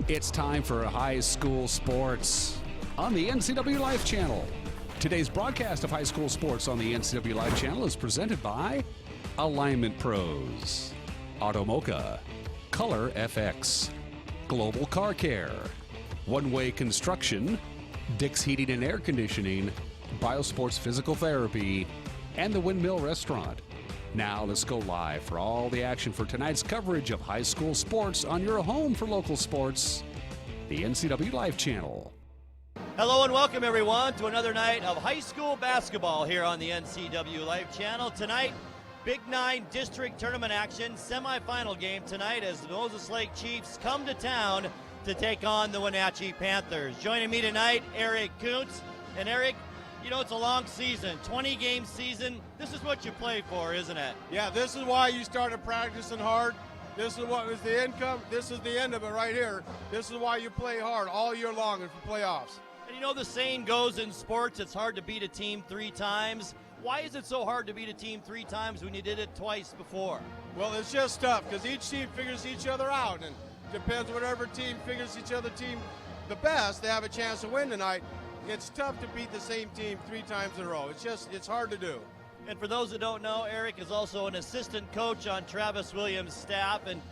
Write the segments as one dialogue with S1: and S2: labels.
S1: It's time for high school sports on the NCW Life Channel. Today's broadcast of high school sports on the NCW Life Channel is presented by Alignment Pros, Automoca, Color FX, Global Car Care, One Way Construction, Dick's Heating and Air Conditioning, Biosports Physical Therapy, and the Windmill Restaurant. Now let's go live for all the action for tonight's coverage of high school sports on your home for local sports, the NCW Life Channel.
S2: Hello and welcome everyone to another night of high school basketball here on the NCW Life Channel. Tonight, Big 9 District Tournament action, semifinal game tonight as the Moses Lake Chiefs come to town to take on the Wenatchee Panthers. Joining me tonight, Eric Kuntz. And Eric, you know, it's a long season, 20-game season. This is what you play for, isn't it?
S3: Yeah, this is why you started practicing hard. This is what was the income. This is the end of it right here. This is why you play hard all year long and for playoffs.
S2: And you know the saying goes in sports, it's hard to beat a team 3 times. Why is it so hard to beat a team 3 times when you did it twice before?
S3: Well, it's just tough because each team figures each other out, and depends whatever team figures each other team the best, they have a chance to win tonight. It's tough to beat the same team 3 times in a row. It's hard to do.
S2: And for those that don't know, Eric is also an assistant coach on Travis Williams' staff. And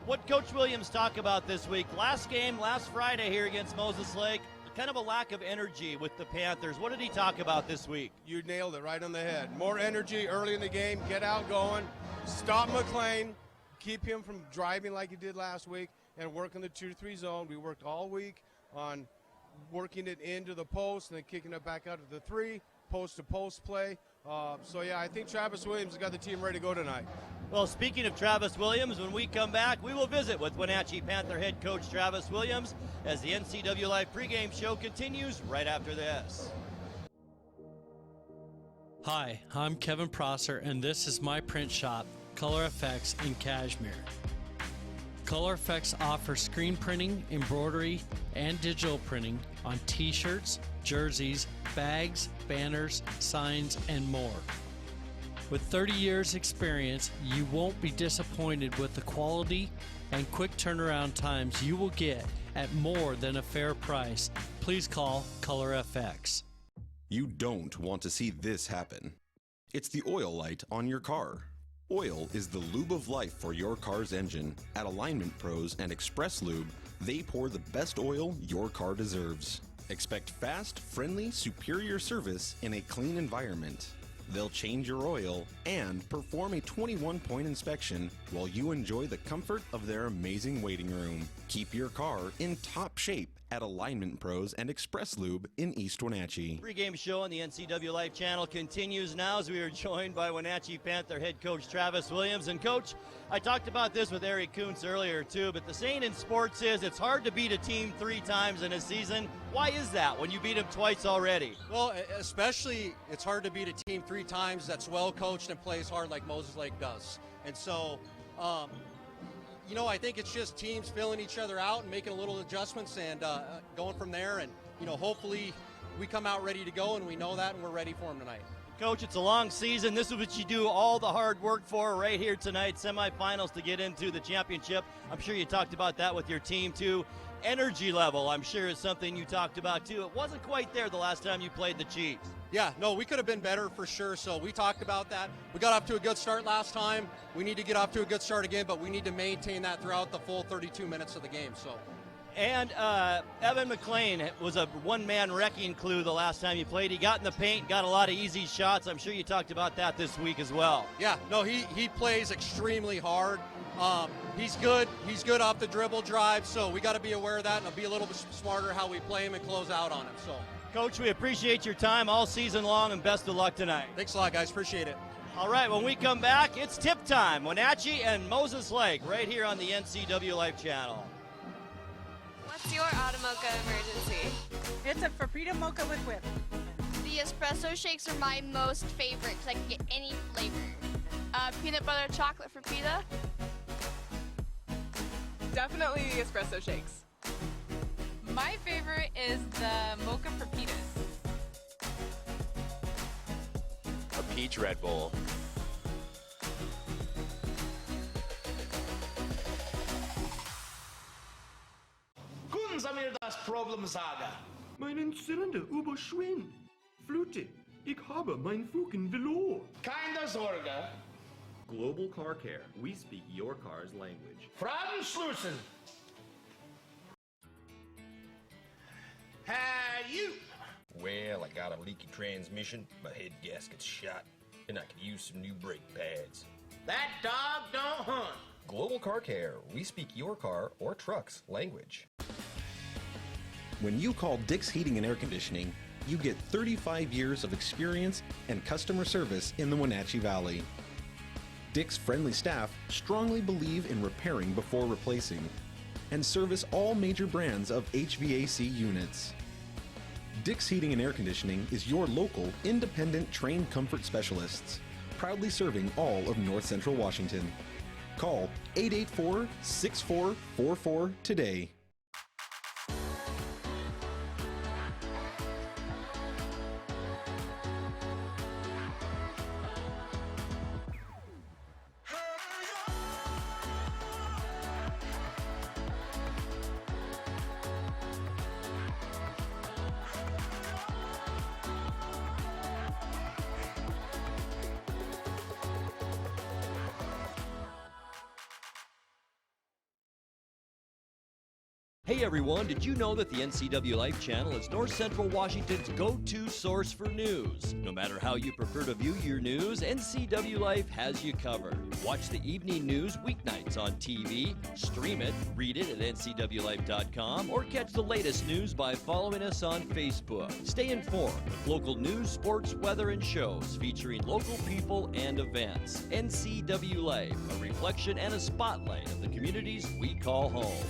S2: what Coach Williams talked about this week, last game, last Friday here against Moses Lake, kind of a lack of energy with the Panthers. What did he talk about this week?
S3: You nailed it right on the head. More energy early in the game, get out going, stop McLean, keep him from driving like he did last week, and work in the 2-3 zone. We worked all week on working it into the post and then kicking it back out to the 3, post-to-post play. So, yeah, I think Travis Williams has got the team ready to go tonight.
S2: Well, speaking of Travis Williams, when we come back, we will visit with Wenatchee Panther head coach Travis Williams as the NCW Live pregame show continues right after this.
S4: Hi, I'm Kevin Prosser, and this is my print shop, Color FX in Cashmere. Color FX offers screen printing, embroidery, and digital printing on t-shirts, jerseys, bags, banners, signs, and more. With 30 years experience, you won't be disappointed with the quality and quick turnaround times you will get at more than a fair price. Please call Color FX.
S5: You don't want to see this happen. It's the oil light on your car. Oil is the lube of life for your car's engine. At Alignment Pros and Express Lube, they pour the best oil your car deserves. Expect fast, friendly, superior service in a clean environment. They'll change your oil and perform a 21-point inspection while you enjoy the comfort of their amazing waiting room. Keep your car in top shape at Alignment Pros and Express Lube in East Wenatchee.
S2: Pre-game show on the NCW Life Channel continues now as we are joined by Wenatchee Panther head coach Travis Williams. And Coach, I talked about this with Eric Kuntz earlier too, but the saying in sports is it's hard to beat a team 3 times in a season. Why is that when you beat them twice already?
S6: Well, especially it's hard to beat a team 3 times that's well coached and plays hard like Moses Lake does. And so, you know, I think it's just teams filling each other out and making a little adjustments and going from there. And, you know, hopefully we come out ready to go, and we know that, and we're ready for them tonight.
S2: Coach, it's a long season. This is what you do all the hard work for right here tonight, semifinals to get into the championship. I'm sure you talked about that with your team too. Energy level, I'm sure, is something you talked about too. It wasn't quite there the last time you played the Chiefs.
S6: Yeah, no, we could have been better for sure, so we talked about that. We got off to a good start last time. We need to get off to a good start again, but we need to maintain that throughout the full 32 minutes of the game. So.
S2: And Evan McLean was a one-man wrecking crew the last time you played. He got in the paint, got a lot of easy shots. I'm sure you talked about that this week as well.
S6: Yeah, no, he plays extremely hard. He's good. He's good off the dribble drive, so we got to be aware of that and be a little bit smarter how we play him and close out on him. So,
S2: Coach, we appreciate your time all season long, and best of luck tonight.
S6: Thanks a lot, guys. Appreciate it.
S2: All right, when we come back, it's tip time. Wenatchee and Moses Lake right here on the NCW Life Channel.
S7: What's your Automoca emergency?
S8: It's a Frappuccino mocha with whip.
S7: The espresso shakes are my most favorite because I can get any flavor. Peanut butter chocolate for pita.
S8: Definitely the espresso shakes.
S9: My favorite is the mocha for pitas.
S10: A peach Red Bull.
S11: Wissen Sie mir das Problem sagen?
S12: Meinen Zylinder überschwimmt. Flute, ich habe mein Fugen verloren.
S11: Keine Sorge.
S13: Global Car Care. We speak your car's language.
S11: Fragen schließen. Hey, you.
S14: Well, I got a leaky transmission, my head gasket's shot, and I could use some new brake pads.
S11: That dog don't hunt.
S14: Global Car Care. We speak your car or truck's language.
S5: When you call Dick's Heating and Air Conditioning, you get 35 years of experience and customer service in the Wenatchee Valley. Dick's friendly staff strongly believe in repairing before replacing and service all major brands of HVAC units. Dick's Heating and Air Conditioning is your local, independent, trained comfort specialists, proudly serving all of North Central Washington. Call 884-6444 today.
S2: Hey everyone, did you know that the NCW Life channel is North Central Washington's go-to source for news? No matter how you prefer to view your news, NCW Life has you covered. Watch the evening news weeknights on TV, stream it, read it at ncwlife.com, or catch the latest news by following us on Facebook. Stay informed with local news, sports, weather, and shows featuring local people and events. NCW Life, a reflection and a spotlight of the communities we call home.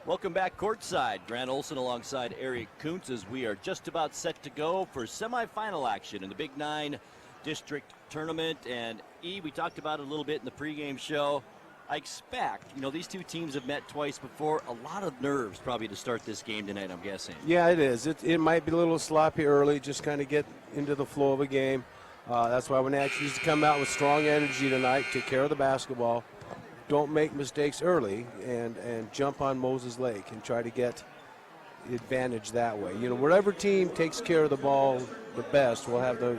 S2: Welcome back courtside. Grant Olson alongside Eric Kuntz as we are just about set to go for semifinal action in the Big 9 District Tournament. And we talked about it a little bit in the pregame show. I expect, these two teams have met twice before. A lot of nerves probably to start this game tonight, I'm guessing.
S3: Yeah, it is. It might be a little sloppy early, just kind of get into the flow of a game. That's why Wenatchee needs to come out with strong energy tonight, take care of the basketball. Don't make mistakes early and jump on Moses Lake and try to get advantage that way. Whatever team takes care of the ball the best will have the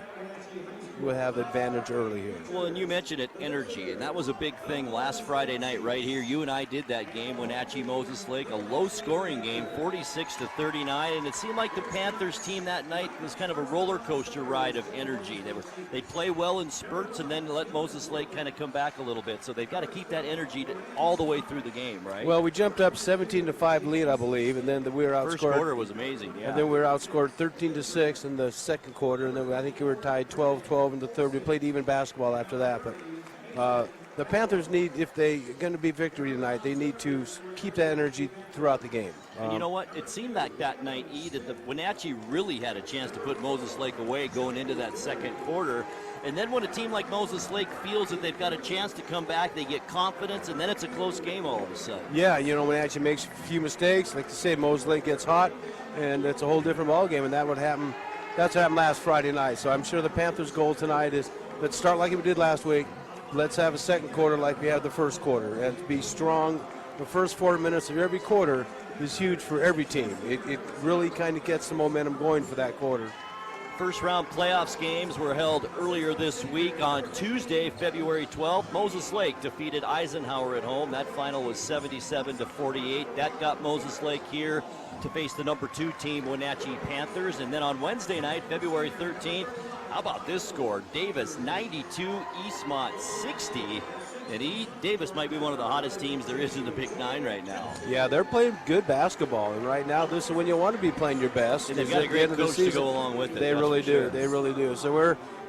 S3: advantage early here.
S2: Well, and you mentioned it, energy, and that was a big thing last Friday night right here. You and I did that game, Wenatchee Moses Lake, a low-scoring game, 46-39, and it seemed like the Panthers team that night was kind of a roller coaster ride of energy. They play well in spurts and then let Moses Lake kind of come back a little bit. So they've got to keep that energy all the way through the game, right?
S3: Well, we jumped up 17-5 lead, I believe, and then we were outscored.
S2: First quarter was amazing, yeah.
S3: And then we were outscored 13-6 in the second quarter, and then I think we were tied 12-12 in the third. We played even basketball after that, but the Panthers need, if they're going to be victory tonight, they need to keep that energy throughout the game.
S2: And you know what? It seemed like that night, that the Wenatchee really had a chance to put Moses Lake away going into that second quarter. And then when a team like Moses Lake feels that they've got a chance to come back, they get confidence, and then it's a close game all of a sudden.
S3: Yeah, Wenatchee makes a few mistakes. Like to say, Moses Lake gets hot, and it's a whole different ballgame, and that would happen. That's what happened last Friday night. So I'm sure the Panthers' goal tonight is let's start like we did last week. Let's have a second quarter like we had the first quarter, and be strong. The first 4 minutes of every quarter is huge for every team. It really kind of gets the momentum going for that quarter.
S2: First round playoffs games were held earlier this week. On Tuesday, February 12th, Moses Lake defeated Eisenhower at home. That final was 77-48. That got Moses Lake here to face the number 2 team, Wenatchee Panthers. And then on Wednesday night, February 13th, how about this score? Davis 92, Eastmont 60. And Davis might be one of the hottest teams there is in the Big 9 right now.
S3: Yeah, they're playing good basketball, and right now this is when you want to be playing your best.
S2: And they've got a great coach to go along with it.
S3: They really do. They really do. So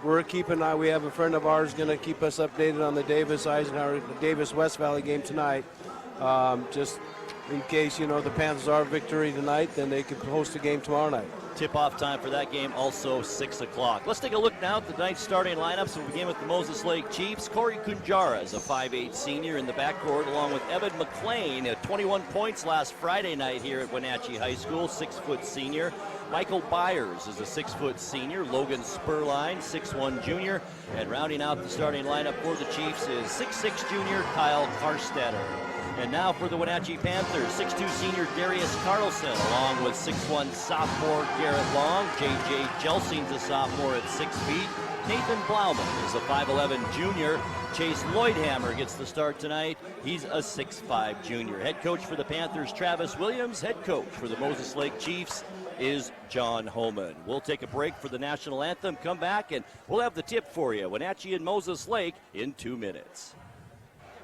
S3: we're keeping an eye. We have a friend of ours going to keep us updated on the Davis West Valley game tonight. Just in case the Panthers are victory tonight, then they could host a game tomorrow night.
S2: Tip-off time for that game, also 6 o'clock. Let's take a look now at the night's starting lineups. We'll begin with the Moses Lake Chiefs. Corey Kunjara is a 5'8 senior in the backcourt, along with Evan McLean, 21 points last Friday night here at Wenatchee High School, 6-foot senior. Michael Byers is a 6-foot senior. Logan Spurline, 6'1 junior. And rounding out the starting lineup for the Chiefs is 6'6 junior Kyle Karstetter. And now for the Wenatchee Panthers, 6'2 senior Darius Carlson, along with 6'1 sophomore Garrett Long. J.J. Jelsing's a sophomore at 6 feet. Nathan Blauman is a 5'11 junior. Chase Lloydhammer gets the start tonight. He's a 6'5 junior. Head coach for the Panthers, Travis Williams. Head coach for the Moses Lake Chiefs is John Homan. We'll take a break for the national anthem, come back, and we'll have the tip for you. Wenatchee and Moses Lake in 2 minutes.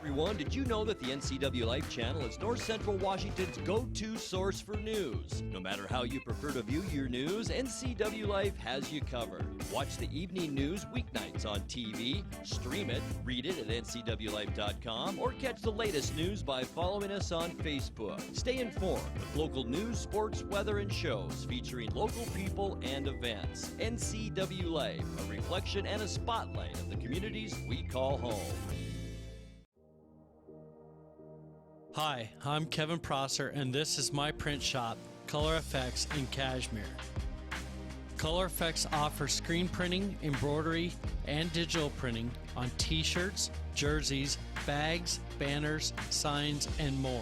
S2: Everyone, did you know that the NCW Life channel is North Central Washington's go-to source for news? No matter how you prefer to view your news, NCW Life has you covered. Watch the evening news weeknights on TV, stream it, read it at ncwlife.com, or catch the latest news by following us on Facebook. Stay informed with local news, sports, weather, and shows featuring local people and events. NCW Life, a reflection and a spotlight of the communities we call home.
S4: Hi, I'm Kevin Prosser, and this is my print shop, Color Effects in Cashmere. Color Effects offers screen printing, embroidery, and digital printing on t-shirts, jerseys, bags, banners, signs, and more.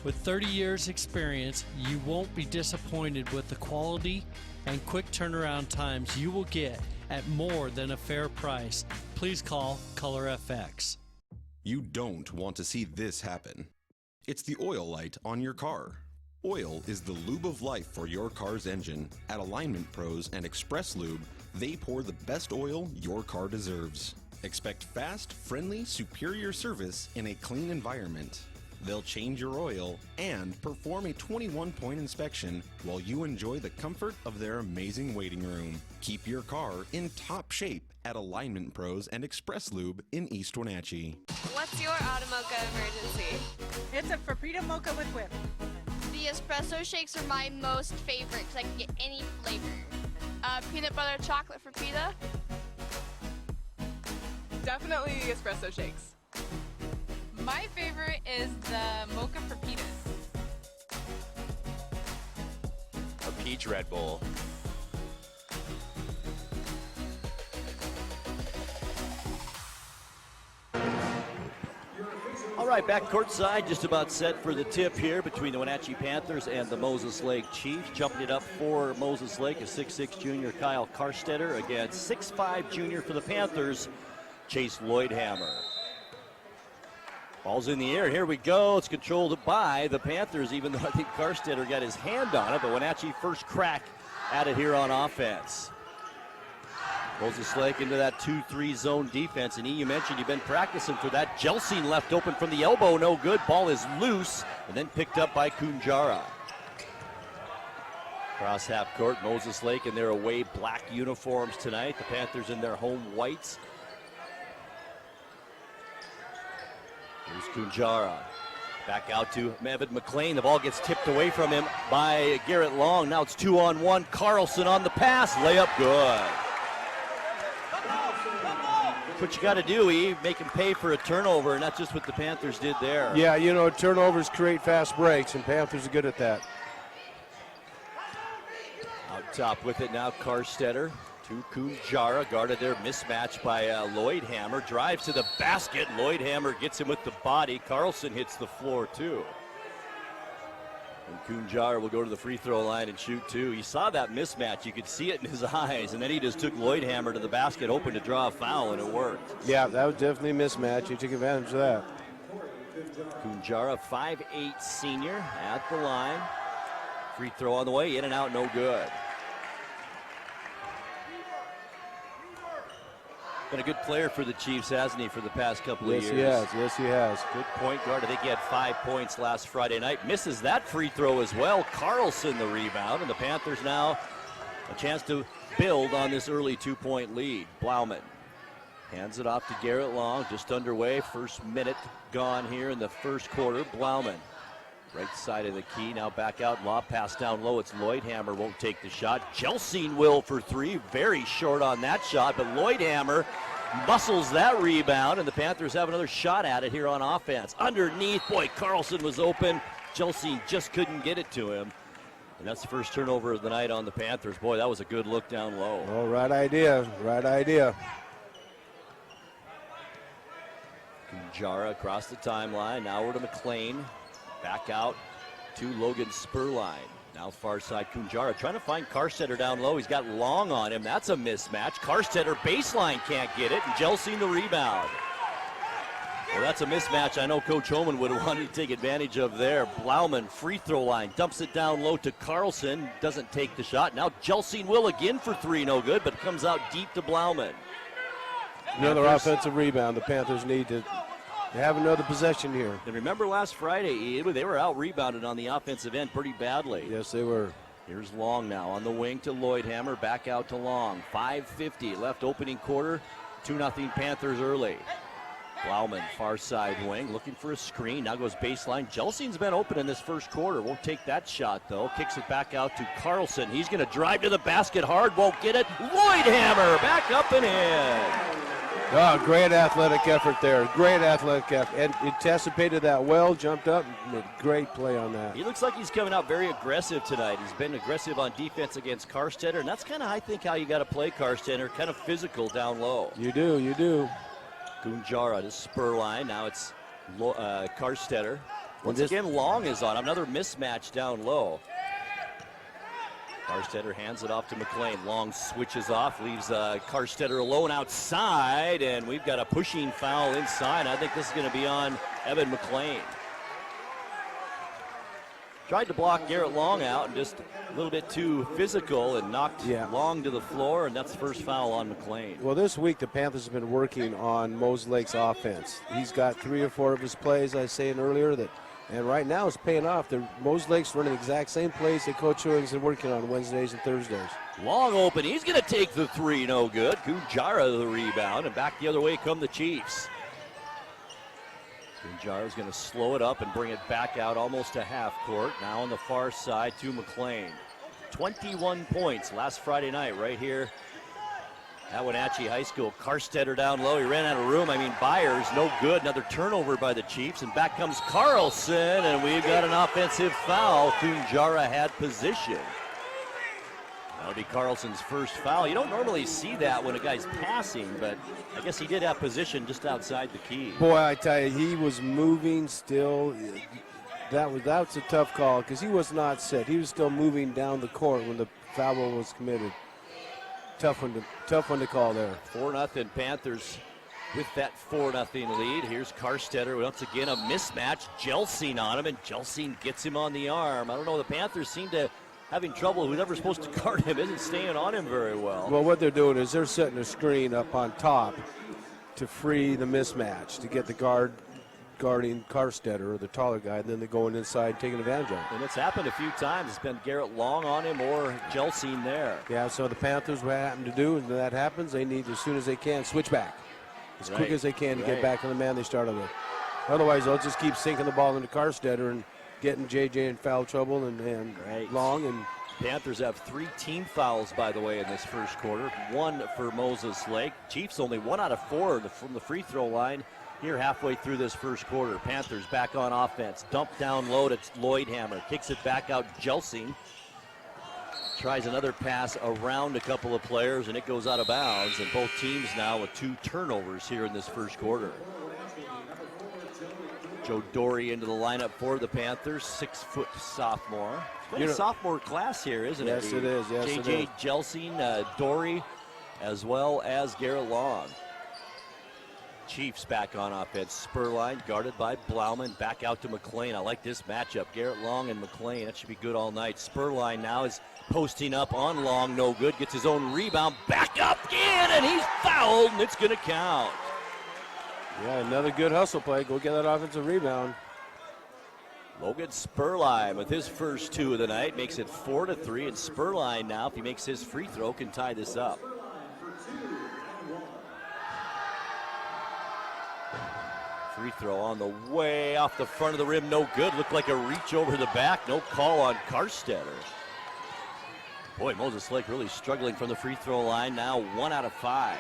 S4: With 30 years experience, you won't be disappointed with the quality and quick turnaround times you will get at more than a fair price. Please call Color FX.
S5: You don't want to see this happen. It's the oil light on your car. Oil is the lube of life for your car's engine. At Alignment Pros and Express Lube, they pour the best oil your car deserves. Expect fast, friendly, superior service in a clean environment. They'll change your oil and perform a 21-point inspection while you enjoy the comfort of their amazing waiting room. Keep your car in top shape at Alignment Pros and Express Lube in East Wenatchee.
S7: What's your Automocha emergency?
S8: It's a Frappuccino mocha with whip.
S7: The espresso shakes are my most favorite because I can get any flavor. Peanut butter chocolate for pita.
S8: Definitely the espresso shakes.
S9: My favorite is the mocha for pitas.
S10: A peach Red Bull.
S2: All right, back courtside, just about set for the tip here between the Wenatchee Panthers and the Moses Lake Chiefs. Jumping it up for Moses Lake, a 6'6 junior Kyle Karstetter against 6'5 junior for the Panthers, Chase Lloydhammer. Ball's in the air. Here we go. It's controlled by the Panthers, even though I think Karstetter got his hand on it. But Wenatchee first crack at it here on offense. Moses Lake into that 2-3 zone defense. And you mentioned you've been practicing for that. Jelsing left open from the elbow. No good. Ball is loose and then picked up by Kunjara. Cross half court. Moses Lake in their away black uniforms tonight. The Panthers in their home whites. Here's Kunjara. Back out to Mevin McLean. The ball gets tipped away from him by Garrett Long. Now it's 2-on-1. Carlson on the pass. Layup good. That's what you got to do, Eve. Make him pay for a turnover, and that's just what the Panthers did there.
S3: Yeah, you know, turnovers create fast breaks, and Panthers are good at that.
S2: Out top with it now, Karstetter. To Kunjara, guarded their mismatch by Lloydhammer. Drives to the basket. Lloydhammer gets him with the body. Carlson hits the floor, too. And Kunjara will go to the free throw line and shoot, too. He saw that mismatch. You could see it in his eyes. And then he just took Lloydhammer to the basket, hoping to draw a foul, and it worked.
S3: Yeah, that was definitely a mismatch. He took advantage of that.
S2: Kunjara, 5'8 senior at the line. Free throw on the way. In and out, no good. Been a good player for the Chiefs, hasn't he, for the past couple of years?
S3: Yes, he has.
S2: Good point guard. I think he had 5 points last Friday night. Misses that free throw as well. Carlson the rebound, and the Panthers now a chance to build on this early 2-point lead. Blauman hands it off to Garrett Long. Just underway. First minute gone here in the first quarter. Blauman, right side of the key. Now back out. Lob pass down low. It's Lloydhammer won't take the shot. Jelsing will for three. Very short on that shot, but Lloydhammer muscles that rebound, and the Panthers have another shot at it here on offense. Underneath, boy, Carlson was open. Jelsing just couldn't get it to him. And that's the first turnover of the night on the Panthers. Boy, that was a good look down low.
S3: Oh, right idea.
S2: Jara across the timeline. Now over to McLean. Back out to Logan Spurline. Now far side Kunjara trying to find Karstetter down low. He's got Long on him. That's a mismatch. Karstetter baseline can't get it, and Jelsing the rebound. Well, that's a mismatch I know Coach Homan would have wanted to take advantage of there. Blauman, free throw line, dumps it down low to Carlson. Doesn't take the shot. Now Jelsing will again for three, no good, but comes out deep to Blauman.
S15: Another offensive rebound. The Panthers need to have another possession here.
S2: And remember last Friday, they were out-rebounded on the offensive end pretty badly.
S15: Yes, they were.
S2: Here's Long now on the wing to Lloydhammer, back out to Long. 5:50 left opening quarter, 2-0 Panthers early. Blauman, far side wing, looking for a screen. Now goes baseline. Jelsing's been open in this first quarter. Won't take that shot, though. Kicks it back out to Carlson. He's going to drive to the basket hard. Won't get it. Lloydhammer back up and in.
S15: Oh, great athletic effort there. Great athletic effort. And anticipated that well, jumped up, and made a great play on that.
S2: He looks like he's coming out very aggressive tonight. He's been aggressive on defense against Karstetter, and that's kind of, I think, how you got to play Karstetter, kind of physical down low.
S15: You do, you do.
S2: Gunjara to Spurline. Now it's Karstetter. Once again, Long is on. Another mismatch down low. Karstetter hands it off to McLean. Long switches off, leaves Karstetter alone outside, and we've got a pushing foul inside. I think this is going to be on Evan McLean. Tried to block Garrett Long out and just a little bit too physical and knocked Long to the floor, and that's the first foul on McLean.
S15: Well, this week the Panthers have been working on Mose Lake's offense. He's got 3 or 4 of his plays, I was saying earlier, and right now it's paying off. Mose Lake's running the exact same plays that Coach Ewing's been working on Wednesdays and Thursdays.
S2: Long open. He's going to take the three. No good. Gunjara the rebound, and back the other way come the Chiefs. Gunjara's going to slow it up and bring it back out almost to half court. Now on the far side to McLean. 21 points last Friday night right here at Wenatchee High School. Karstetter down low. He ran out of room. Byers, no good. Another turnover by the Chiefs. And back comes Carlson, and we've got an offensive foul. Kunjara had position. That'll be Carlson's first foul. You don't normally see that when a guy's passing, but I guess he did have position just outside the key.
S15: Boy, I tell you, he was moving still. That's a tough call because he was not set. He was still moving down the court when the foul was committed. Tough one to call there.
S2: 4-0 Panthers with that 4-0 lead. Here's Karstetter once again, a mismatch. Jelsing on him, and Jelsing gets him on the arm. I don't know, the Panthers seem to having trouble. Whoever's supposed to guard him isn't staying on him very well.
S15: Well, what they're doing is they're setting a screen up on top to free the mismatch, to get the guarding Karstetter, or the taller guy, and then they're going inside taking advantage of it.
S2: And it's happened a few times. It's been Garrett Long on him or Jelsing there.
S15: Yeah, so the Panthers, what happen to do, when that happens, they need, as soon as they can, switch back as quick as they can to get back on the man they started with. Otherwise, they'll just keep sinking the ball into Karstetter and getting JJ in foul trouble and Long. And
S2: Panthers have 3 team fouls, by the way, in this first quarter. 1 for Moses Lake. Chiefs only 1 out of 4 from the free throw line here halfway through this first quarter. Panthers back on offense. Dump down low to Lloydhammer. Kicks it back out. Jelsing tries another pass around a couple of players, and it goes out of bounds. And both teams now with 2 turnovers here in this first quarter. Joe Dory into the lineup for the Panthers, 6-foot sophomore. It's been a sophomore class here, isn't it?
S15: Yes, it is. Yes,
S2: JJ
S15: it is.
S2: Jelsing, Dory, as well as Garrett Long. Chiefs back on offense. Spurline guarded by Blauman. Back out to McLean. I like this matchup. Garrett Long and McLean. That should be good all night. Spurline now is posting up on Long. No good. Gets his own rebound. Back up again, and he's fouled, and it's going to count.
S15: Yeah, another good hustle play. Go get that offensive rebound.
S2: Logan Spurline with his first 2 of the night makes it 4-3, and Spurline now, if he makes his free throw, can tie this up. Free throw on the way off the front of the rim, no good. Looked like a reach over the back. No call on Karstetter. Boy, Moses Lake really struggling from the free throw line now. 1 out of 5.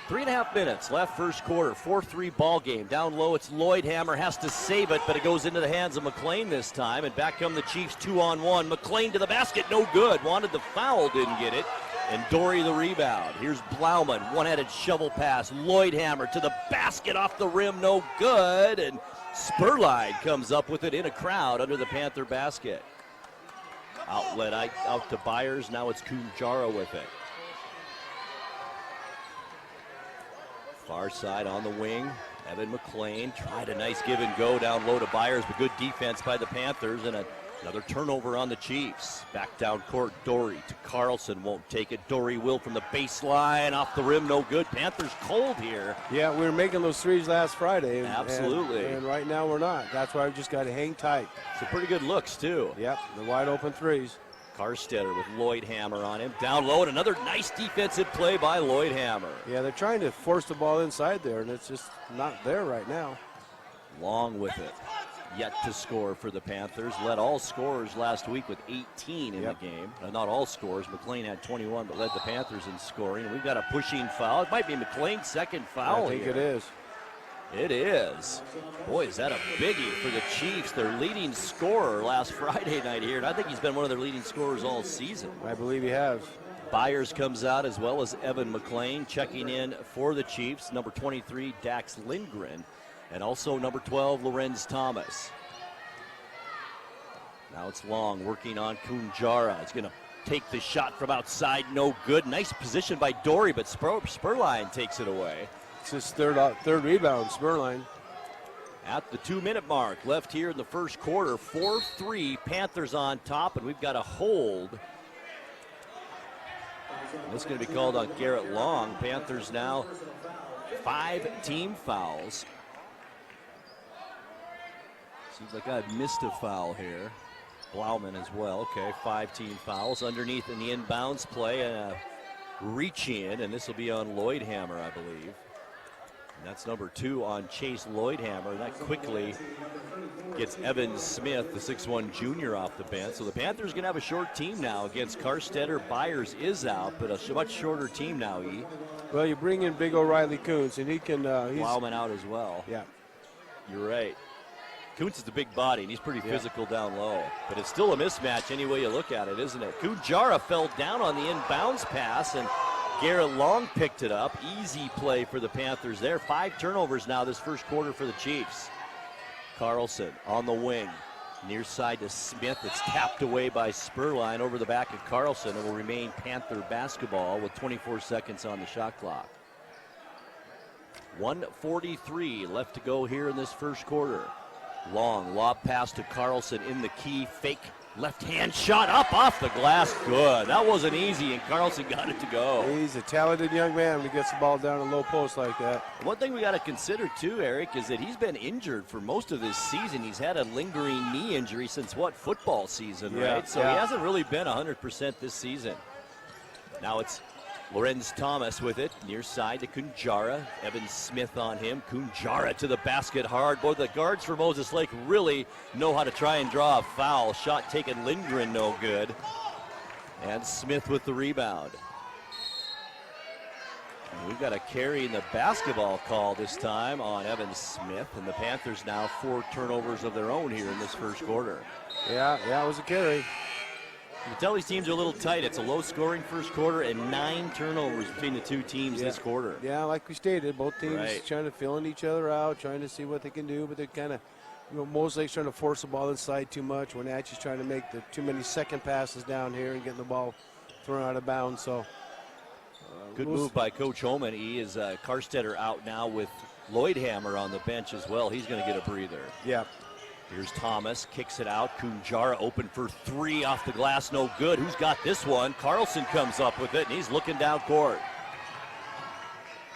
S2: 3.5 minutes left first quarter. 4-3 ball game. Down low, it's Lloydhammer. Has to save it, but it goes into the hands of McLean this time. And back come the Chiefs 2-on-1. McLean to the basket, no good. Wanted the foul, didn't get it.
S16: And Dory the rebound. Here's Blauman, one-headed shovel pass. Lloydhammer to the basket, off the rim, no good. And Spurline comes up with it in a crowd under the Panther basket. Outlet out to Byers. Now it's Kunjara with it. Far side on the wing. Evan McLean tried a nice give and go down low to Byers, but good defense by the Panthers, and another turnover on the Chiefs. Back down court, Dory to Carlson, won't take it. Dory will from the baseline, off the rim, no good. Panthers cold here.
S15: Yeah, we were making those threes last Friday.
S16: Absolutely.
S15: And right now we're not. That's why we've just got to hang tight.
S16: Some pretty good looks, too.
S15: Yep, the wide open threes.
S16: Karstetter with Lloydhammer on him. Down low, and another nice defensive play by Lloydhammer.
S15: Yeah, they're trying to force the ball inside there, and it's just not there right now.
S16: Long with it. Yet to score for the Panthers. Led all scorers last week with 18 in the game. Not all scorers. McLean had 21, but led the Panthers in scoring. We've got a pushing foul. It might be McLean's second foul.
S15: I think it is.
S16: It is. Boy, is that a biggie for the Chiefs. Their leading scorer last Friday night here, and I think he's been one of their leading scorers all season.
S15: I believe he has.
S16: Byers comes out, as well as Evan McLean. Checking in for the Chiefs, number 23, Dax Lindgren, and also number 12, Lorenz Thomas. Now it's Long working on Kunjara. He's going to take the shot from outside, no good. Nice position by Dory, but Spurline takes it away.
S15: It's his third rebound, Spurline.
S16: At the 2-minute mark, left here in the first quarter, 4-3, Panthers on top, and we've got a hold. This is going to be called on Garrett Long. Panthers now 5 team fouls. Seems like I've missed a foul here. Blauman as well. Okay, 5 team fouls underneath in the inbounds play, and a reach in, and this will be on Lloydhammer, I believe. And that's number 2 on Chase Lloydhammer. That quickly gets Evan Smith, the 6'1 junior, off the bench. So the Panthers going to have a short team now against Karstetter. Byers is out, but a much shorter team now, E.
S15: Well, you bring in big O'Reilly Kuntz, and he can...
S16: Blauman out as well.
S15: Yeah.
S16: You're right. Kuntz is the big body, and he's pretty physical down low. But it's still a mismatch any way you look at it, isn't it? Kunjara fell down on the inbounds pass, and Garrett Long picked it up. Easy play for the Panthers there. 5 turnovers now this first quarter for the Chiefs. Carlson on the wing. Near side to Smith. It's tapped away by Spurline over the back of Carlson. It will remain Panther basketball with 24 seconds on the shot clock. 1:43 left to go here in this first quarter. Long lob pass to Carlson in the key. Fake left-hand shot up off the glass. Good. That wasn't easy, and Carlson got it to go.
S15: He's a talented young man when he gets the ball down in low post like that.
S16: One thing we got to consider, too, Eric, is that he's been injured for most of this season. He's had a lingering knee injury since, football season, right? So he hasn't really been 100% this season. Now it's Lorenz Thomas with it, near side to Kunjara. Evan Smith on him. Kunjara to the basket hard. Boy, the guards for Moses Lake really know how to try and draw a foul. Shot taken, Lindgren no good. And Smith with the rebound. And we've got a carry in the basketball call this time on Evan Smith. And the Panthers now 4 turnovers of their own here in this first quarter.
S15: Yeah, it was a carry.
S16: You can tell these teams are a little tight. It's a low-scoring first quarter and 9 turnovers between the 2 teams this quarter.
S15: Yeah, like we stated, both teams trying to fill in each other out, trying to see what they can do, but they're kind of, Moses Lake's trying to force the ball inside too much. Wenatchee's trying to make too many second passes down here and getting the ball thrown out of bounds. So
S16: good move by Coach Holman. He is Karstetter out now with Lloydhammer on the bench as well. He's going to get a breather.
S15: Yeah.
S16: Here's Thomas, kicks it out. Kunjara open for 3 off the glass, no good. Who's got this one? Carlson comes up with it, and he's looking down court.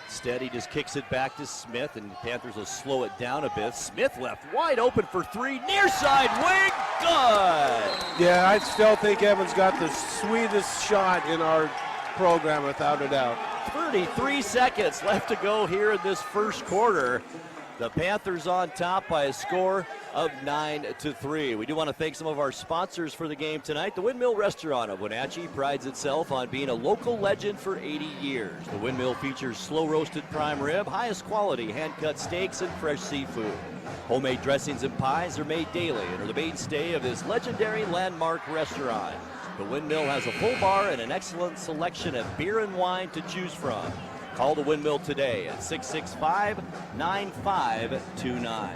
S16: Instead, he just kicks it back to Smith, and the Panthers will slow it down a bit. Smith left wide open for 3, near side wing, good!
S15: Yeah, I still think Evan's got the sweetest shot in our program, without a doubt.
S16: 33 seconds left to go here in this first quarter. The Panthers on top by a score of 9-3. We do want to thank some of our sponsors for the game tonight. The Windmill Restaurant of Wenatchee prides itself on being a local legend for 80 years. The Windmill features slow-roasted prime rib, highest quality hand-cut steaks, and fresh seafood. Homemade dressings and pies are made daily and are the mainstay of this legendary landmark restaurant. The Windmill has a full bar and an excellent selection of beer and wine to choose from. Call the Windmill today at 665-9529.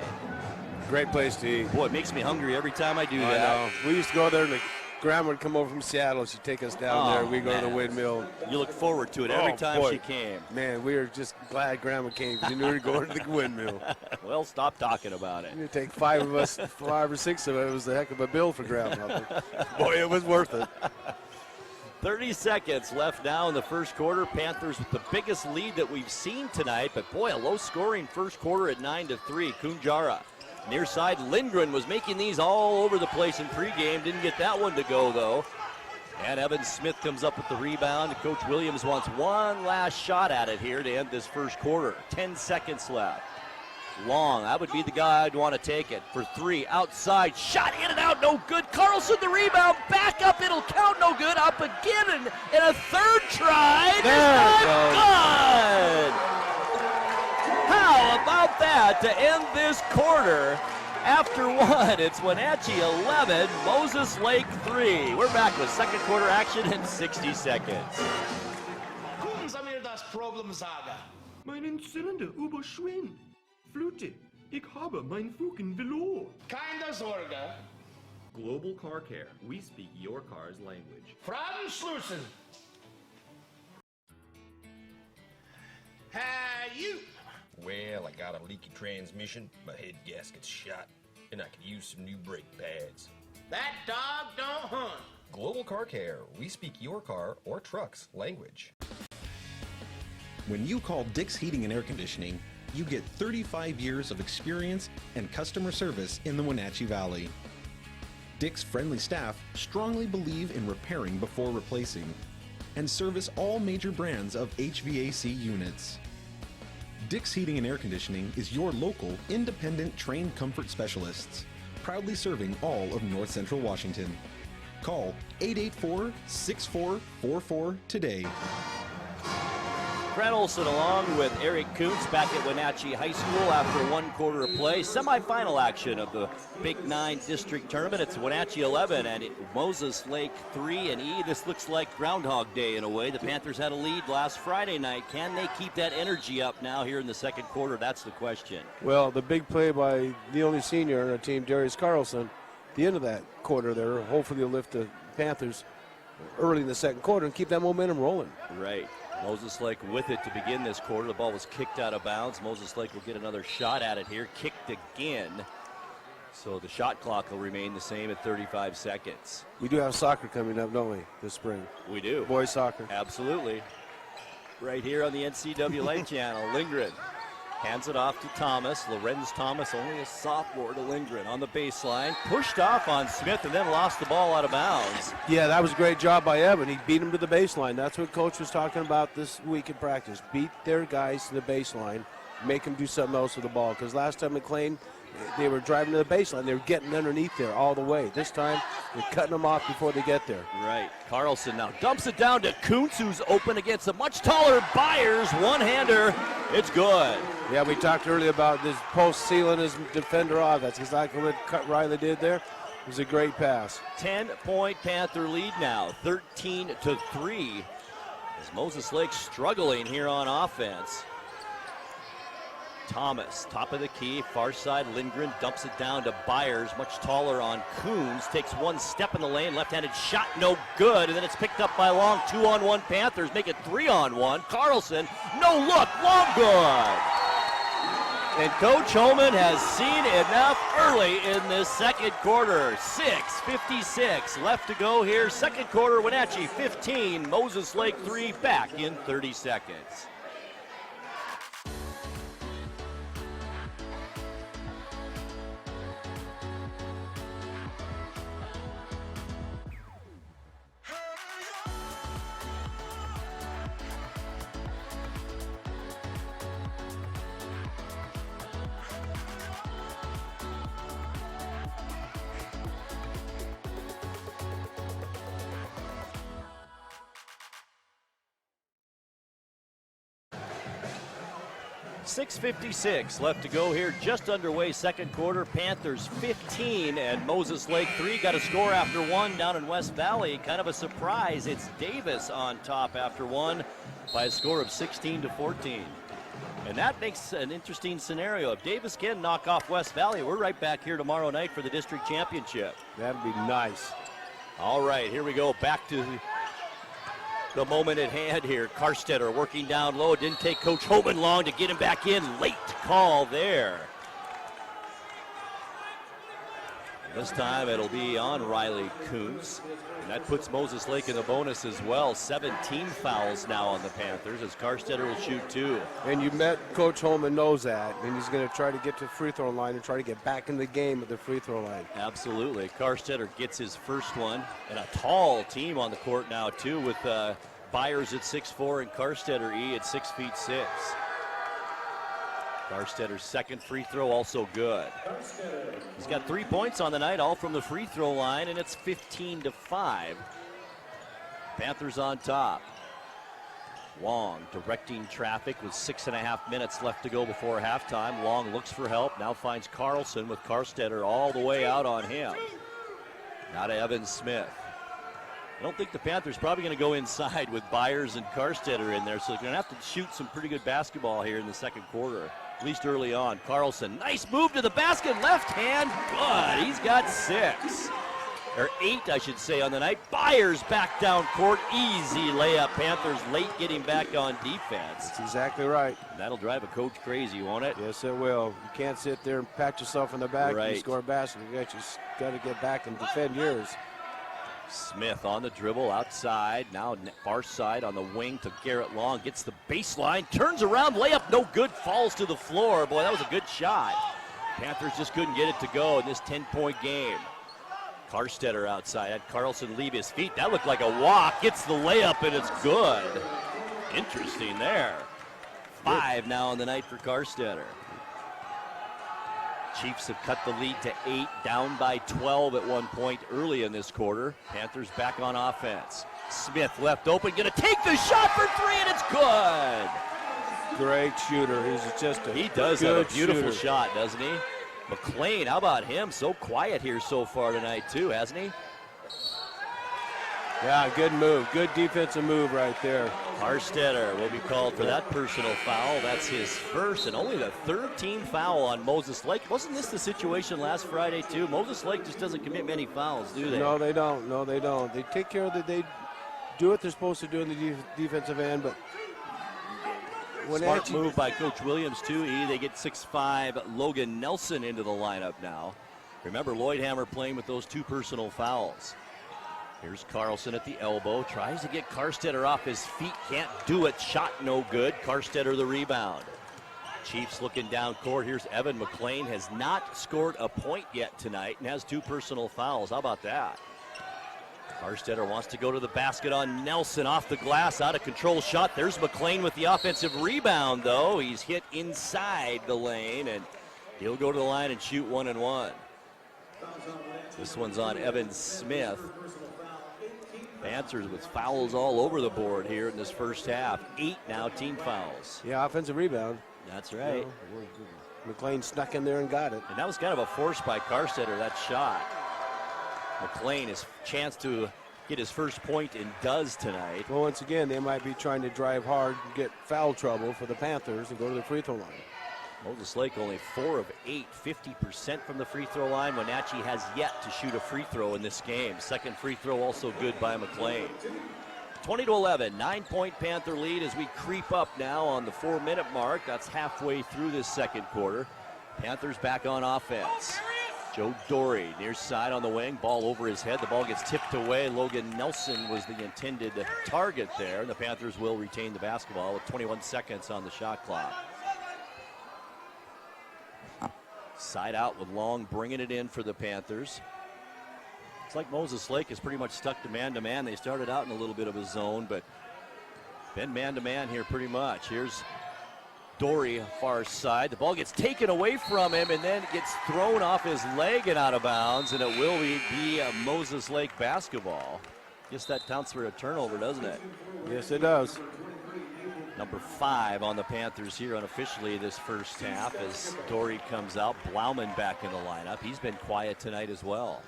S15: Great place to eat.
S16: Boy, it makes me hungry every time I do
S15: I
S16: that.
S15: know. We used to go there, and the grandma would come over from Seattle. She'd take us down there. We go to the Windmill.
S16: You look forward to it every time
S15: boy.
S16: she came.
S15: Man, we were just glad Grandma came because you knew we were going to the Windmill.
S16: Well, stop talking about it.
S15: You'd take 5 of us, 5 or 6 of it. It was a heck of a bill for Grandma. Boy, it was worth it.
S16: 30 seconds left now in the first quarter. Panthers with the biggest lead that we've seen tonight, but boy, a low-scoring first quarter at 9-3. Kunjara near side. Lindgren was making these all over the place in pregame. Didn't get that one to go, though. And Evan Smith comes up with the rebound. Coach Williams wants one last shot at it here to end this first quarter. 10 seconds left. Long, that would be the guy I'd want to take it for 3. Outside, shot in and out, no good. Carlson the rebound, back up, it'll count, no good. Up again and a third try. This time, good. How about that to end this quarter? After one, it's Wenatchee 11, Moses Lake 3. We're back with second quarter action in 60 seconds.
S12: Meinen Zylinder überschwingt. Flute, ich habe mein Fugen verloren.
S11: Keine Sorge.
S13: Global Car Care. We speak your car's language.
S11: Fragen Schlussen. Hey, you.
S14: Well, I got a leaky transmission, my head gasket's shot, and I could use some new brake pads.
S11: That dog don't hunt.
S5: Global Car Care. We speak your car or truck's language. When you call Dick's Heating and Air Conditioning, you get 35 years of experience and customer service in the Wenatchee Valley. Dick's friendly staff strongly believe in repairing before replacing and service all major brands of HVAC units. Dick's Heating and Air Conditioning is your local, independent, trained comfort specialists, proudly serving all of North Central Washington. Call 884-6444 today.
S16: Brett Olson along with Eric Kuntz back at Wenatchee High School after one quarter of play. Semifinal action of the Big 9 District Tournament. It's Wenatchee 11 and Moses Lake 3 and E. This looks like Groundhog Day in a way. The Panthers had a lead last Friday night. Can they keep that energy up now here in the second quarter? That's the question.
S15: Well, the big play by the only senior on our team, Darius Carlson, the end of that quarter there, hopefully he'll lift the Panthers early in the second quarter and keep that momentum rolling.
S16: Right. Moses Lake with it to begin this quarter. The ball was kicked out of bounds. Moses Lake will get another shot at it here. Kicked again. So the shot clock will remain the same at 35 seconds.
S15: We do have soccer coming up, don't we, this spring?
S16: We do.
S15: Boys soccer.
S16: Absolutely. Right here on the NCAA Life Channel. Lindgren hands it off to Thomas. Lorenz Thomas, only a sophomore, to Lindgren on the baseline. Pushed off on Smith and then lost the ball out of bounds.
S15: Yeah, that was a great job by Evan. He beat him to the baseline. That's what Coach was talking about this week in practice. Beat their guys to the baseline, make them do something else with the ball. Because last time McLean, they were driving to the baseline. They were getting underneath there all the way. This time, they're cutting them off before they get there.
S16: Right. Carlson now dumps it down to Kuntz, who's open against a much taller Byers. One-hander. It's good.
S15: Yeah, we talked earlier about this post sealing his defender off. That's exactly what Riley did there. It was a great pass.
S16: 10-point Panther lead now, 13-3. As Moses Lake struggling here on offense. Thomas, top of the key, far side. Lindgren dumps it down to Byers, much taller on Coons. Takes one step in the lane, left-handed shot, no good. And then it's picked up by Long. 2-on-1 Panthers, make it 3-on-1. Carlson, no look, Long good. And Coach Holman has seen enough early in this second quarter. 6:56 left to go here. Second quarter, Wenatchee 15, Moses Lake 3, back in 30 seconds. 6:56 left to go here, just underway, second quarter. Panthers 15 and Moses Lake 3. Got a score after one down in West Valley. Kind of a surprise. It's Davis on top after one by a score of 16-14. And that makes an interesting scenario. If Davis can knock off West Valley, we're right back here tomorrow night for the district championship.
S15: That'd be nice.
S16: All right, here we go. Back to the moment at hand here. Karstetter working down low. It didn't take Coach Hoban long to get him back in. Late call there. This time it'll be on Riley Kuntz. And that puts Moses Lake in the bonus as well. 17 fouls now on the Panthers as Karstetter will shoot 2.
S15: And you met Coach Holman knows that, and he's going to try to get to the free throw line and try to get back in the game at the free throw line.
S16: Absolutely. Karstetter gets his first one. And a tall team on the court now, too, with Byers at 6'4" and Karstetter at 6'6". Karstetter's second free throw also good. He's got 3 points on the night, all from the free throw line, and it's 15-5. Panthers on top. Long directing traffic with 6.5 minutes left to go before halftime. Long looks for help, now finds Carlson with Karstetter all the way out on him. Now to Evan Smith. I don't think the Panthers probably going to go inside with Byers and Karstetter in there, so they're going to have to shoot some pretty good basketball here in the second quarter, at least early on. Carlson, nice move to the basket, left hand, good. He's got 6, or 8, I should say, on the night. Byers back down court, easy layup. Panthers late getting back on defense.
S15: That's exactly right.
S16: And that'll drive a coach crazy, won't it?
S15: Yes, it will. You can't sit there and pat yourself in the back
S16: Right.
S15: and score a basket. You just got to get back and defend yours.
S16: Smith on the dribble outside, now far side on the wing to Garrett Long, gets the baseline, turns around, layup no good, falls to the floor. Boy, that was a good shot. Panthers just couldn't get it to go in this 10-point game. Karstetter outside, had Carlson leave his feet. That looked like a walk, gets the layup and it's good. Interesting there. 5 now on the night for Karstetter. Chiefs have cut the lead to 8, down by 12 at one point early in this quarter. Panthers back on offense. Smith left open, gonna take the shot for 3, and it's good.
S15: Great shooter. He's just a
S16: He does have a beautiful
S15: shooter.
S16: shot, doesn't he? McLean, how about him? So quiet here so far tonight too, hasn't he?
S15: Yeah, good move. Good defensive move right there.
S16: Karstetter will be called for that personal foul. That's his first and only the third team foul on Moses Lake. Wasn't this the situation last Friday too? Moses Lake just doesn't commit many fouls, do they?
S15: No, they don't. No, they don't. They take care of it. They do what they're supposed to do in the defensive end, but
S16: Smart move by Coach Williams too. They get 6'5" Logan Nelson into the lineup now. Remember, Lloydhammer playing with those 2 personal fouls. Here's Carlson at the elbow, tries to get Karstetter off his feet, can't do it, shot no good. Karstetter the rebound. Chiefs looking down court. Here's Evan McLean, has not scored a point yet tonight and has 2 personal fouls. How about that? Karstetter wants to go to the basket on Nelson, off the glass, out of control shot. There's McLean with the offensive rebound though. He's hit inside the lane and he'll go to the line and shoot 1 and 1. This one's on Evan Smith. Panthers with fouls all over the board here in this first half. 8 now team fouls.
S15: Yeah, offensive rebound.
S16: That's right.
S15: McLean snuck in there and got it.
S16: And that was kind of a force by Karstetter, that shot. McLean, his chance to get his first point and does tonight.
S15: Well, once again, they might be trying to drive hard and get foul trouble for the Panthers and go to the free throw line.
S16: Moses Lake only 4 of 8, 50% from the free throw line. Wenatchee has yet to shoot a free throw in this game. Second free throw also good by McLean. 20-11, 9-point Panther lead as we creep up now on the 4-minute mark. That's halfway through this second quarter. Panthers back on offense. Joe Dory near side on the wing, ball over his head. The ball gets tipped away. Logan Nelson was the intended target there, and the Panthers will retain the basketball with 21 seconds on the shot clock. Side out with Long bringing it in for the Panthers. It's like Moses Lake is pretty much stuck to man-to-man. They started out in a little bit of a zone, but been man-to-man here pretty much. Here's Dory far side. The ball gets taken away from him and then gets thrown off his leg and out of bounds, and it will be a Moses Lake basketball. Guess that counts for a turnover, doesn't it?
S15: Yes, it does.
S16: Number 5 on the Panthers here unofficially this first half as Dory comes out. Blauman back in the lineup. He's been quiet tonight as well.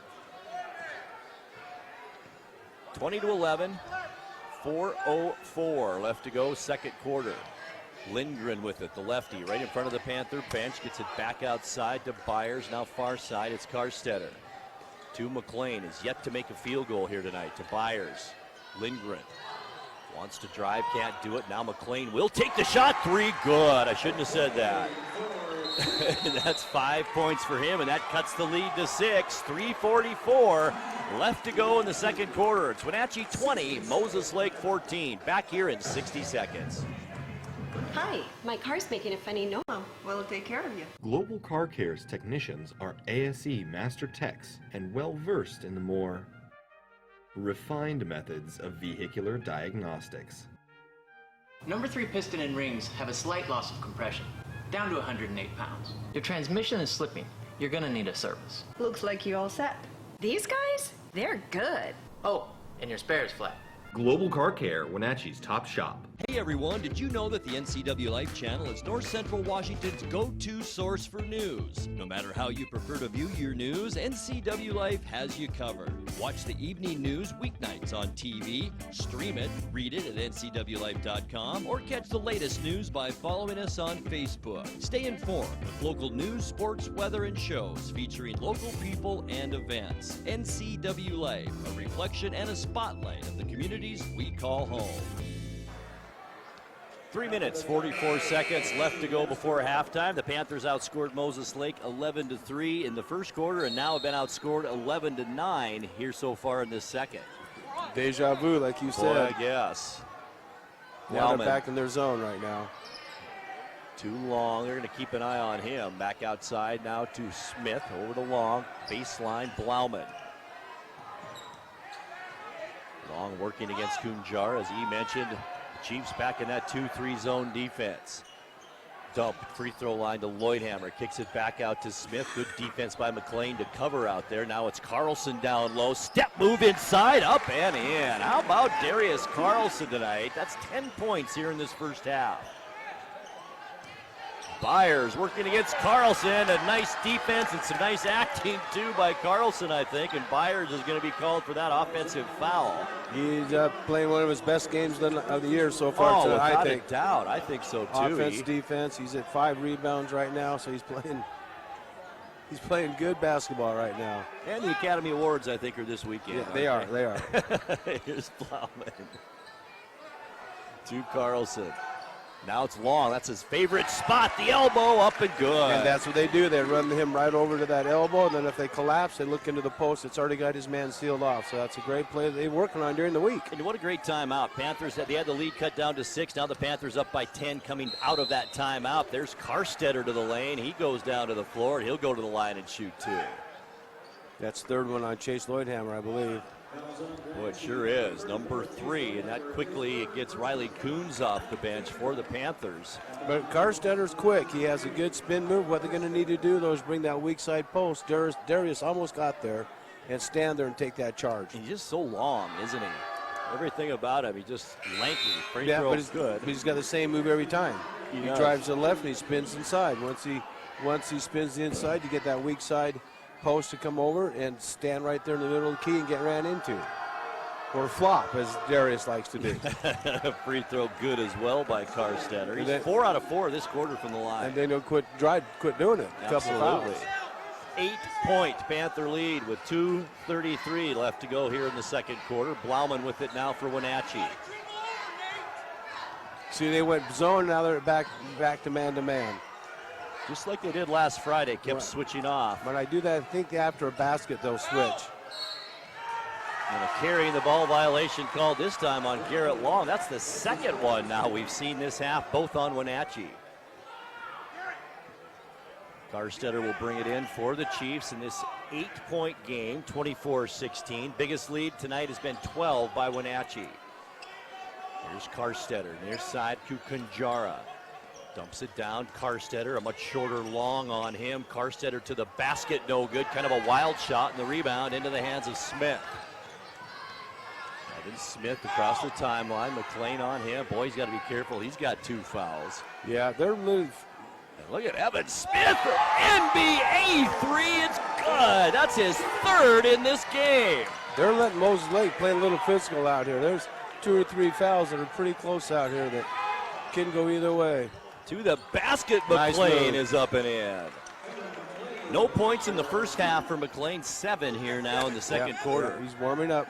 S16: 20-11, 4:04 left to go, second quarter. Lindgren with it, the lefty, right in front of the Panther bench, gets it back outside to Byers, now far side, it's Karstetter. To McLean, is yet to make a field goal here tonight, to Byers. Lindgren wants to drive, can't do it, now McLean will take the shot, 3, good, I shouldn't have said that. That's 5 points for him, and that cuts the lead to 6, 3:44 left to go in the second quarter. It's Wenatchee 20, Moses Lake 14, back here in 60 seconds.
S17: Hi, my car's making a funny noise.
S8: Well, we'll take care of you.
S13: Global Car Care's technicians are ASE Master Techs and well versed in the more refined methods of vehicular diagnostics.
S18: Number 3 piston and rings have a slight loss of compression, down to 108 pounds. Your transmission is slipping. You're gonna need a service.
S8: Looks like you all set.
S17: These guys? They're good.
S18: Oh, and your spare is flat.
S13: Global Car Care, Wenatchee's top shop.
S2: Hey everyone, did you know that the NCW Life channel is North Central Washington's go-to source for news? No matter how you prefer to view your news, NCW Life has you covered. Watch the evening news weeknights on TV, stream it, read it at ncwlife.com, or catch the latest news by following us on Facebook. Stay informed with local news, sports, weather, and shows featuring local people and events. NCW Life, a reflection and a spotlight of the communities we call home.
S16: 3 minutes, 44 seconds left to go before halftime. The Panthers outscored Moses Lake 11-3 in the first quarter and now have been outscored 11-9 here so far in this second.
S15: Deja vu, like you said.
S16: Boy, I guess.
S15: Now they're back in their zone right now.
S16: Too long. They're going to keep an eye on him. Back outside now to Smith. Over the long. Baseline, Blauman. Long working against Kunjar, as he mentioned. The Chiefs back in that 2-3 zone defense. Dump, free throw line to Lloydhammer. Kicks it back out to Smith. Good defense by McLean to cover out there. Now it's Carlson down low. Step move inside, up and in. How about Darius Carlson tonight? That's 10 points here in this first half. Byers working against Carlson. A nice defense and some nice acting too by Carlson, I think. And Byers is going to be called for that offensive foul.
S15: He's playing one of his best games of the year so far tonight, I think.
S16: Without a doubt. I think so too.
S15: Offense, defense. He's at 5 rebounds right now, so he's playing good basketball right now.
S16: And the Academy Awards, I think, are this weekend.
S15: Yeah, they are.
S16: Here's Plowman. To Carlson. Now it's Long. That's his favorite spot. The elbow up and good.
S15: And that's what they do. They run him right over to that elbow, and then if they collapse, they look into the post. It's already got his man sealed off. So that's a great play that they're working on during the week.
S16: And what a great timeout. Panthers, they had the lead cut down to 6. Now the Panthers up by 10 coming out of that timeout. There's Karstetter to the lane. He goes down to the floor, and he'll go to the line and shoot 2.
S15: That's third one on Chase Lloydhammer, I believe.
S16: Boy, it sure is. Number 3, and that quickly gets Riley Coons off the bench for the Panthers.
S15: But Karstetter's quick. He has a good spin move. What they're going to need to do, though, is bring that weak side post. Darius almost got there and stand there and take that charge.
S16: He's just so long, isn't he? Everything about him, he's just lanky. Free
S15: yeah,
S16: throw
S15: but
S16: is good.
S15: But he's got the same move every time. He drives to the left and he spins inside. Once he spins the inside, you get that weak side post to come over and stand right there in the middle of the key and get ran into. Or flop, as Darius likes to do.
S16: Free throw good as well by Karstetter. He's 4 out of 4 this quarter from the line.
S15: And then he'll quit doing it.
S16: Absolutely. 8-point Panther lead with 2:33 left to go here in the second quarter. Blauman with it now for Wenatchee.
S15: See, they went zone, now they're back to man-to-man.
S16: Just like they did last Friday, kept switching off.
S15: When I do that, I think after a basket they'll switch.
S16: And a carrying the ball violation called this time on Garrett Long. That's the second one now we've seen this half, both on Wenatchee. Karstetter will bring it in for the Chiefs in this 8-point game, 24-16. Biggest lead tonight has been 12 by Wenatchee. Here's Karstetter, near side Kukunjara. Dumps it down, Karstetter, a much shorter Long on him. Karstetter to the basket, no good. Kind of a wild shot, and the rebound into the hands of Smith. Evan Smith across the timeline. McLean on him. Boy, he's got to be careful. He's got 2 fouls.
S15: Yeah, they're really.
S16: Look at Evan Smith for NBA 3. It's good. That's his 3rd in this game.
S15: They're letting Moses Lake play a little physical out here. There's 2 or 3 fouls that are pretty close out here that can go either way.
S16: To the basket, McLean is up and in. No points in the first half for McLean. 7 here now in the second quarter.
S15: He's warming up.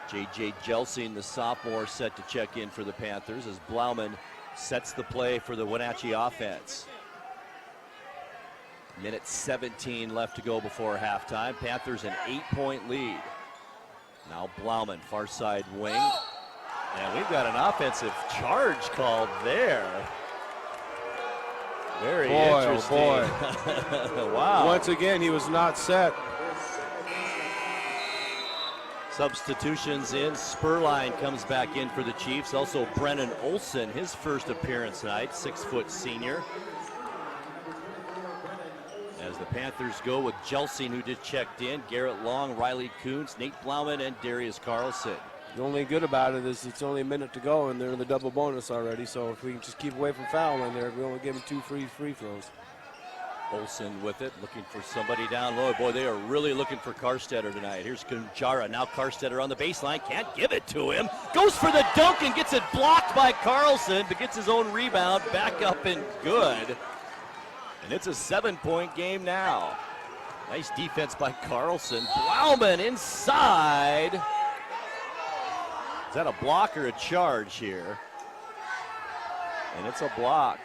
S16: J.J. Jelsing, the sophomore, set to check in for the Panthers as Blauman sets the play for the Wenatchee offense. Minute 17 left to go before halftime. Panthers an 8-point lead. Now Blauman, far side wing. And we've got an offensive charge called there. Very interesting.
S15: Oh boy.
S16: Wow.
S15: Once again, he was not set.
S16: Substitutions in. Spurline comes back in for the Chiefs. Also Brennan Olson, his first appearance tonight, 6-foot senior. As the Panthers go with Jelsing, who just checked in, Garrett Long, Riley Kuntz, Nate Blauman, and Darius Carlson.
S15: The only good about it is it's only a minute to go, and they're in the double bonus already. So if we can just keep away from fouling there, we only give them 2 free throws.
S16: Olsen with it, looking for somebody down low. Boy, they are really looking for Karstetter tonight. Here's Kunjara. Now Karstetter on the baseline. Can't give it to him. Goes for the dunk and gets it blocked by Carlson, but gets his own rebound. Back up and good. And it's a 7-point game now. Nice defense by Carlson. Blauman inside. Is that a block or a charge here? And it's a block.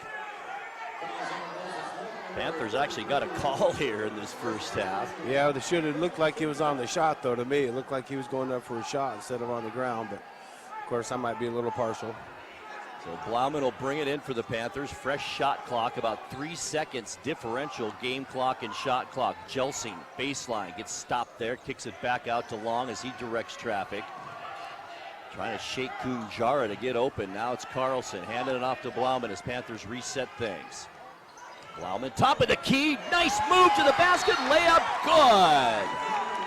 S16: Panthers actually got a call here in this first half.
S15: Yeah, they should have looked like he was on the shot, though, to me. It looked like he was going up for a shot instead of on the ground, but of course I might be a little partial.
S16: So Blauman will bring it in for the Panthers. Fresh shot clock, about 3 seconds differential game clock and shot clock. Jelsing, baseline, gets stopped there, kicks it back out to Long as he directs traffic. Trying to shake Kunjara to get open. Now it's Carlson handing it off to Blauman as Panthers reset things. Blauman, top of the key, nice move to the basket, layup, good.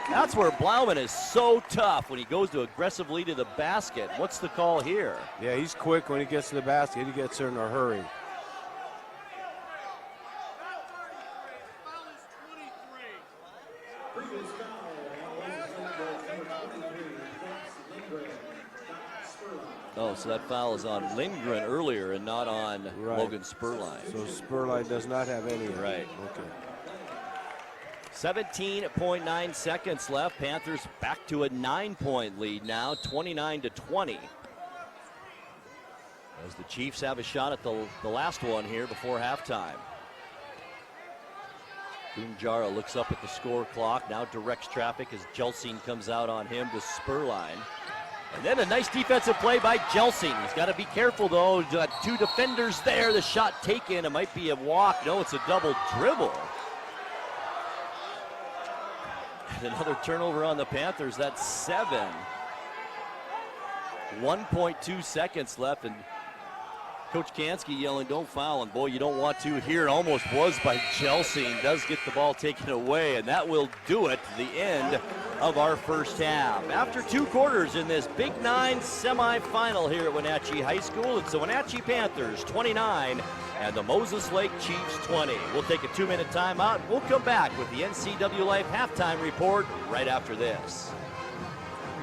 S16: That's where Blauman is so tough when he goes to aggressively to the basket. What's the call here?
S15: Yeah, he's quick when he gets to the basket. He gets there in a hurry.
S16: Oh, so that foul is on Lindgren earlier and not on Logan Spurline.
S15: So Spurline does not have any.
S16: Right.
S15: Okay.
S16: 17.9 seconds left. Panthers back to a 9-point lead now, 29-20. As the Chiefs have a shot at the last one here before halftime. Kunjara looks up at the score clock, now directs traffic as Jelsing comes out on him to Spurline. And then a nice defensive play by Jelsing. He's got to be careful, though. Got 2 defenders there. The shot taken. It might be a walk. No, it's a double dribble. And another turnover on the Panthers. That's 7. 1.2 seconds left. And Coach Kansky yelling, don't foul. And boy, you don't want to here. It almost was by Jelsing. Does get the ball taken away. And that will do it to the end of our first half. After 2 quarters in this Big 9 semifinal here at Wenatchee High School, it's the Wenatchee Panthers 29 and the Moses Lake Chiefs 20. We'll take a 2-minute timeout. We'll come back with the NCW Life halftime report right after this.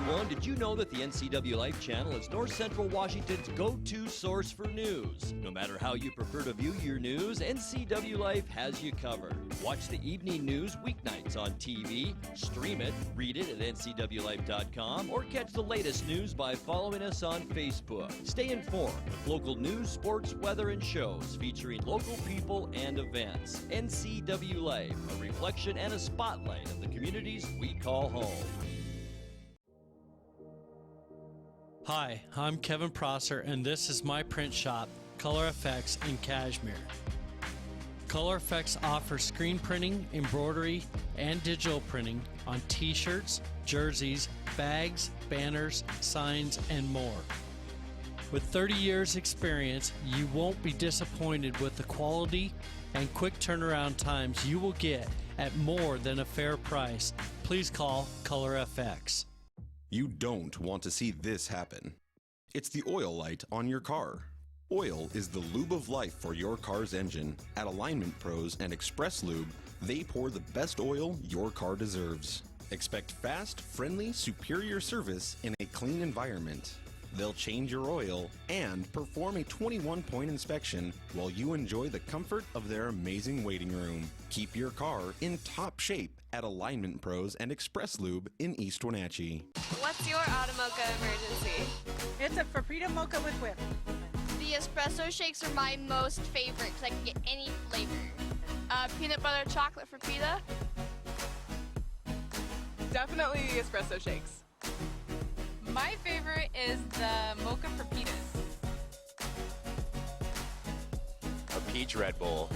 S16: Everyone, did you know that the NCW Life channel is North Central Washington's go-to source for news? No matter how you prefer to view your news, NCW Life has you covered. Watch the evening news weeknights on TV, stream it, read it at ncwlife.com, or catch the latest news by following us on Facebook. Stay informed with local news, sports, weather, and shows featuring local people and events. NCW Life, a reflection and a spotlight of the communities we call home.
S4: Hi, I'm Kevin Prosser, and this is my print shop, Color Effects in Cashmere. Color Effects offers screen printing, embroidery, and digital printing on t-shirts, jerseys, bags, banners, signs, and more. With 30 years experience, you won't be disappointed with the quality and quick turnaround times you will get at more than a fair price. Please call Color FX.
S5: You don't want to see this happen. It's the oil light on your car. Oil is the lube of life for your car's engine. At Alignment Pros and Express Lube, they pour the best oil your car deserves. Expect fast, friendly, superior service in a clean environment. They'll change your oil and perform a 21-point inspection while you enjoy the comfort of their amazing waiting room. Keep your car in top shape at Alignment Pros and Express Lube in East Wenatchee.
S7: What's your auto mocha emergency?
S9: It's a Frappuccino mocha with whip.
S7: The espresso shakes are my most favorite because I can get any flavor. Peanut butter chocolate for pita.
S9: Definitely the espresso shakes. My favorite is the mocha for pitas.
S10: A peach Red Bull.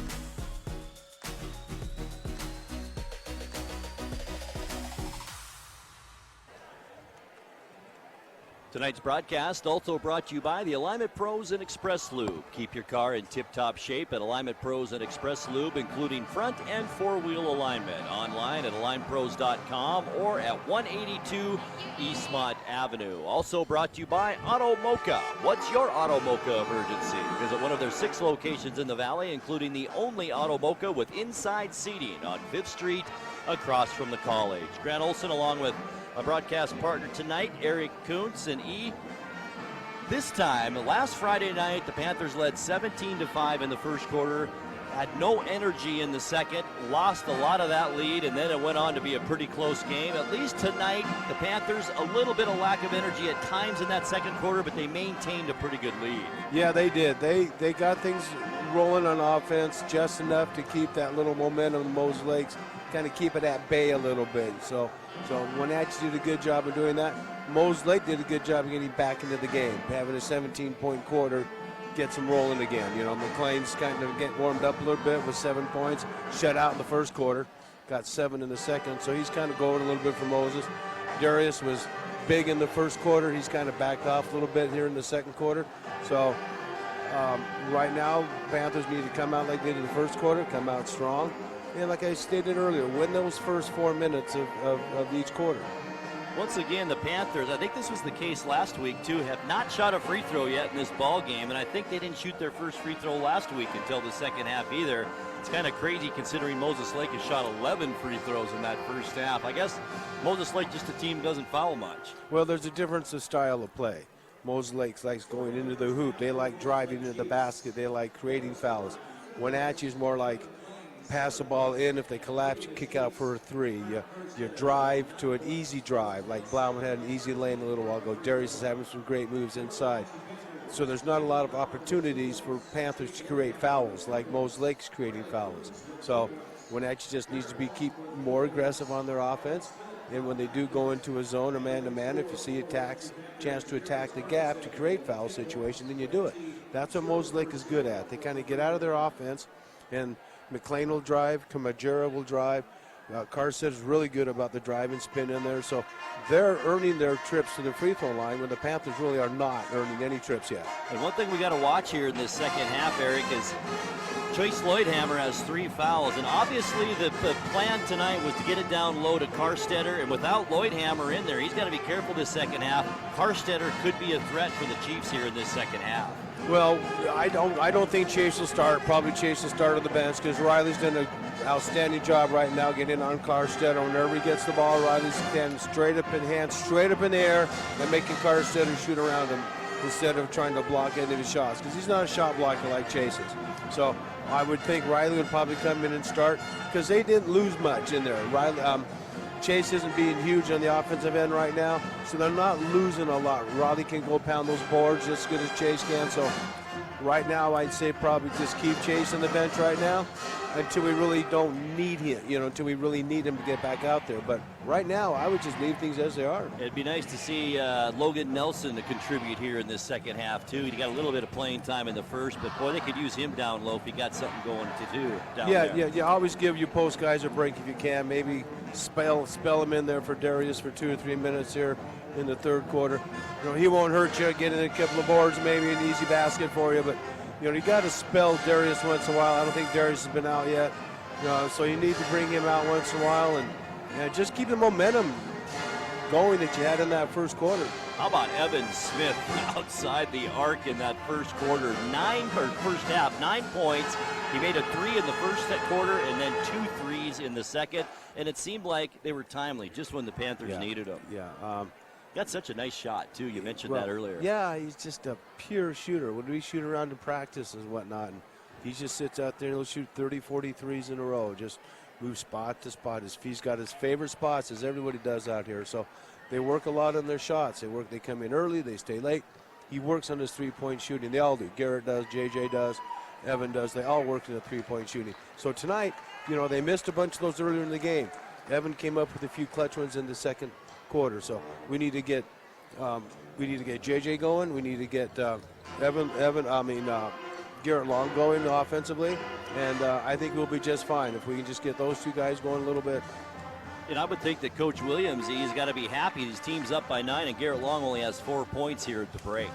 S16: Tonight's broadcast also brought to you by the Alignment Pros and Express Lube. Keep your car in tip-top shape at Alignment Pros and Express Lube, including front and four-wheel alignment. Online at alignpros.com or at 182 Eastmont Avenue. Also brought to you by Auto Mocha. What's your Auto Mocha emergency? Visit one of their 6 locations in the valley, including the only Auto Mocha with inside seating on 5th Street across from the college. Grant Olson along with my broadcast partner tonight, Eric Kuntz, and this time, last Friday night, the Panthers led 17-5 in the first quarter, had no energy in the second, lost a lot of that lead, and then it went on to be a pretty close game. At least tonight, the Panthers, a little bit of lack of energy at times in that second quarter, but they maintained a pretty good lead.
S15: Yeah, they did. They got things rolling on offense just enough to keep that little momentum in Moses Lakes, kind of keep it at bay a little bit. So Wenatchee did a good job of doing that. Moses Lake did a good job of getting back into the game, having a 17-point quarter, gets them rolling again. You know, McLean's kind of getting warmed up a little bit with 7 points, shut out in the first quarter, got 7 in the second, so he's kind of going a little bit for Moses. Darius was big in the first quarter. He's kind of backed off a little bit here in the second quarter. So right now, Panthers need to come out like they did in the first quarter, come out strong. And like I stated earlier, win those first 4 minutes of each quarter.
S16: Once again, the Panthers, I think this was the case last week too, have not shot a free throw yet in this ball game, and I think they didn't shoot their first free throw last week until the second half either. It's kind of crazy considering Moses Lake has shot 11 free throws in that first half. I guess Moses Lake, just a team, doesn't foul much.
S15: Well, there's a difference of style of play. Moses Lake likes going into the hoop. They like driving into the basket. They like creating fouls. Wenatchee is more like pass the ball in. If they collapse, you kick out for a 3. You drive to an easy drive, like Blauman had an easy lane a little while ago. Darius is having some great moves inside. So there's not a lot of opportunities for Panthers to create fouls, like Moses Lake's creating fouls. So Wenatchee just needs to keep more aggressive on their offense. And when they do go into a zone or man-to-man, if you see chance to attack the gap to create foul situation, then you do it. That's what Moses Lake is good at. They kind of get out of their offense, and McLean will drive, Kamajura will drive. Carstead is really good about the drive and spin in there. So they're earning their trips to the free throw line when the Panthers really are not earning any trips yet.
S16: And one thing we got to watch here in this second half, Eric, is Chase Lloydhammer has 3 fouls. And obviously the plan tonight was to get it down low to Carstetter. And without Lloydhammer in there, he's got to be careful this second half. Carstetter could be a threat for the Chiefs here in this second half.
S15: Well, I don't think Chase will start. Probably Chase will start on the bench because Riley's done an outstanding job right now getting on Carstetter. Whenever he gets the ball, Riley's standing straight up in hand, straight up in the air, and making Carstetter shoot around him instead of trying to block any of his shots because he's not a shot blocker like Chase is. So I would think Riley would probably come in and start because they didn't lose much in there. Chase isn't being huge on the offensive end right now, so they're not losing a lot. Riley can go pound those boards just as good as Chase can. So right now, I'd say probably just keep Chase on the bench right now until we really don't need him, until we really need him to get back out there. But right now, I would just leave things as they are.
S16: It'd be nice to see Logan Nelson to contribute here in this second half, too. He got a little bit of playing time in the first, but, boy, they could use him down low if he got something going to do down there.
S15: Yeah. Always give your post guys a break if you can. Maybe spell him in there for Darius for 2 or 3 minutes here in the third quarter. He won't hurt you, getting a couple of boards, maybe an easy basket for you, but you got to spell Darius once in a while. I don't think Darius has been out yet, so you need to bring him out once in a while and just keep the momentum going that you had in that first quarter.
S16: How about Evan Smith outside the arc in that first quarter? First half, 9 points. He made a 3 in the first quarter and then 2 threes in the second. And it seemed like they were timely just when the Panthers needed them.
S15: Yeah.
S16: Got such a nice shot, too. You mentioned that earlier.
S15: Yeah, he's just a pure shooter. When we shoot around in practice and whatnot, and he just sits out there and he'll shoot 30, 40 threes in a row. Just move spot to spot. He's got his favorite spots, as everybody does out here. So they work a lot on their shots. They come in early, they stay late. He works on his three-point shooting. They all do. Garrett does, JJ does, Evan does. They all work in the three-point shooting. So tonight, they missed a bunch of those earlier in the game. Evan came up with a few clutch ones in the second quarter. So we need to get JJ going. We need to get Garrett Long going offensively, and I think we'll be just fine if we can just get those two guys going a little bit.
S16: And I would think that Coach Williams, he's got to be happy. His team's up by 9, and Garrett Long only has 4 points here at the break.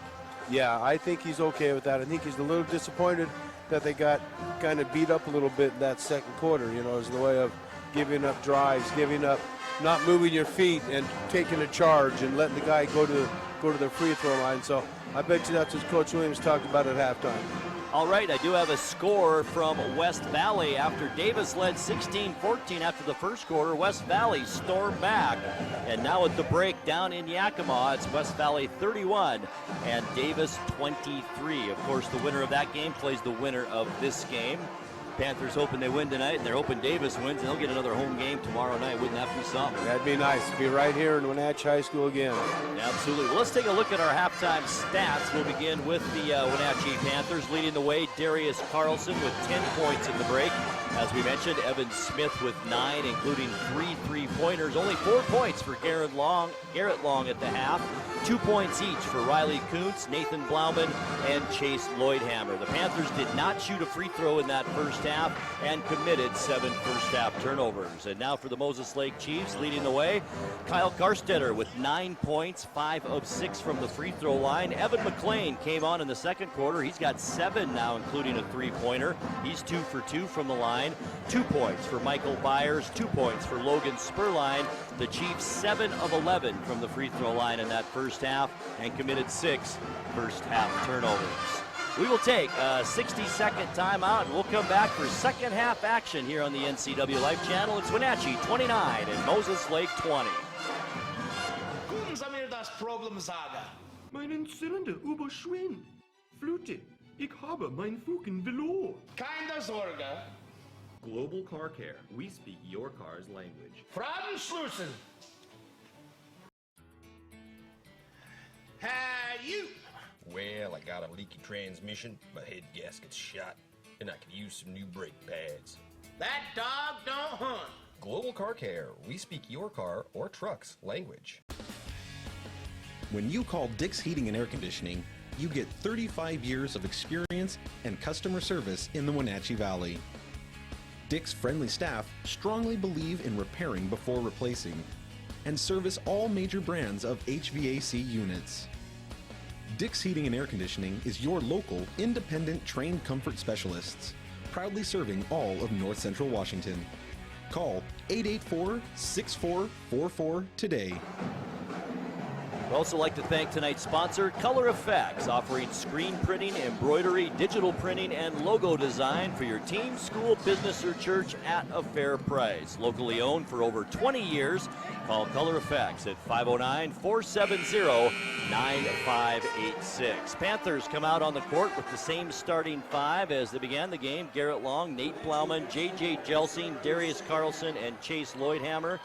S15: Yeah, I think he's okay with that. I think he's a little disappointed that they got kind of beat up a little bit in that second quarter, as the way of giving up drives, giving up, not moving your feet and taking a charge and letting the guy go to the free throw line. So I bet you that's what Coach Williams talked about at halftime.
S16: All right, I do have a score from West Valley. After Davis led 16-14 after the first quarter, West Valley stormed back. And now at the break down in Yakima, it's West Valley 31 and Davis 23. Of course, the winner of that game plays the winner of this game. Panthers hoping they win tonight, and they're hoping Davis wins, and they'll get another home game tomorrow night. Wouldn't that be something?
S15: That'd be nice to be right here in Wenatchee High School again.
S16: Absolutely. Well, let's take a look at our halftime stats. We'll begin with the Wenatchee Panthers. Leading the way, Darius Carlson with 10 points in the break. As we mentioned, Evan Smith with 9, including 3 3-pointers. Only 4 points for Garrett Long at the half. 2 points each for Riley Kuntz, Nathan Blauman, and Chase Lloydhammer. The Panthers did not shoot a free throw in that first half and committed 7 first-half turnovers. And now for the Moses Lake Chiefs, leading the way, Kyle Karstetter with 9 points, 5 of 6 from the free throw line. Evan McLean came on in the second quarter. He's got 7 now, including a 3-pointer. He's 2 for 2 from the line. 2 points for Michael Byers, 2 points for Logan Spurline. The Chiefs 7 of 11 from the free throw line in that first half and committed 6 first-half turnovers. We will take a 60-second timeout, and we'll come back for second half action here on the NCW Life Channel. It's Wenatchee 29 and Moses Lake 20.
S11: Guten Samir das Problem sagen.
S12: Meinen Zylinder überschwingt. Flute, ich habe mein Fugen verloren.
S11: Keine Sorge.
S13: Global Car Care. We speak your car's language.
S11: Fragen Schlüssel. Hey, you.
S14: Well, I got a leaky transmission, my head gasket's shot, and I could use some new brake pads.
S11: That dog don't hunt.
S5: Global Car Care. We speak your car or truck's language. When you call Dick's Heating and Air Conditioning, you get 35 years of experience and customer service in the Wenatchee Valley. Dick's friendly staff strongly believe in repairing before replacing and service all major brands of HVAC units. Dick's Heating and Air Conditioning is your local, independent, trained comfort specialists, proudly serving all of North Central Washington. Call 884-6444 today.
S16: We'd also like to thank tonight's sponsor, Color Effects, offering screen printing, embroidery, digital printing, and logo design for your team, school, business, or church at a fair price. Locally owned for over 20 years, call Color Effects at 509-470-9586. Panthers come out on the court with the same starting 5 as they began the game. Garrett Long, Nate Plowman, J.J. Jelsing, Darius Carlson, and Chase Lloydhammer.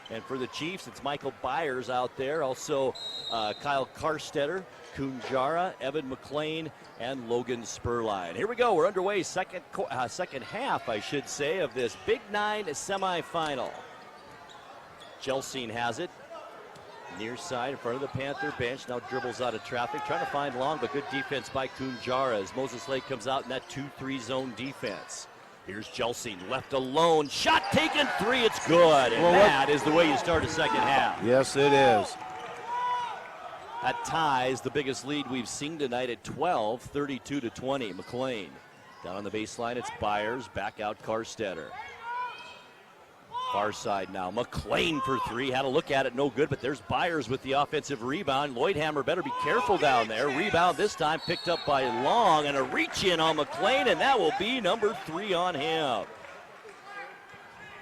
S16: And for the Chiefs, it's Michael Byers out there. Also, Kyle Karstetter, Kunjara, Evan McLean, and Logan Spurline. Here we go. We're underway. Second half, I should say, of this Big 9 semifinal. Jelsing has it. Near side in front of the Panther bench. Now dribbles out of traffic. Trying to find Long, but good defense by Kunjara as Moses Lake comes out in that 2-3 zone defense. Here's Jelsing, left alone, shot taken, 3, it's good. And that is the way you start a second half.
S15: Yes, it is.
S16: That ties the biggest lead we've seen tonight at 12, 32-20. McLean down on the baseline, it's Byers, back out Karstetter. Far side now. McLean for three. Had a look at it. No good, but there's Byers with the offensive rebound. Lloydhammer better be careful down there. Rebound this time picked up by Long, and a reach in on McLean, and that will be number 3 on him.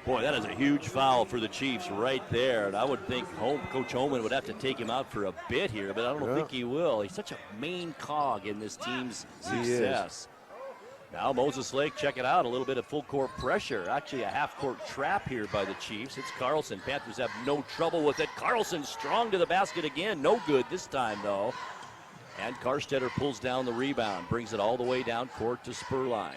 S16: Boy, that is a huge foul for the Chiefs right there. And I would think Coach Holman would have to take him out for a bit here, but I don't think he will. He's such a main cog in this team's success. Now Moses Lake, check it out, a little bit of full court pressure. Actually a half court trap here by the Chiefs. It's Carlson. Panthers have no trouble with it. Carlson strong to the basket again. No good this time though. And Karstetter pulls down the rebound, brings it all the way down court to Spurline.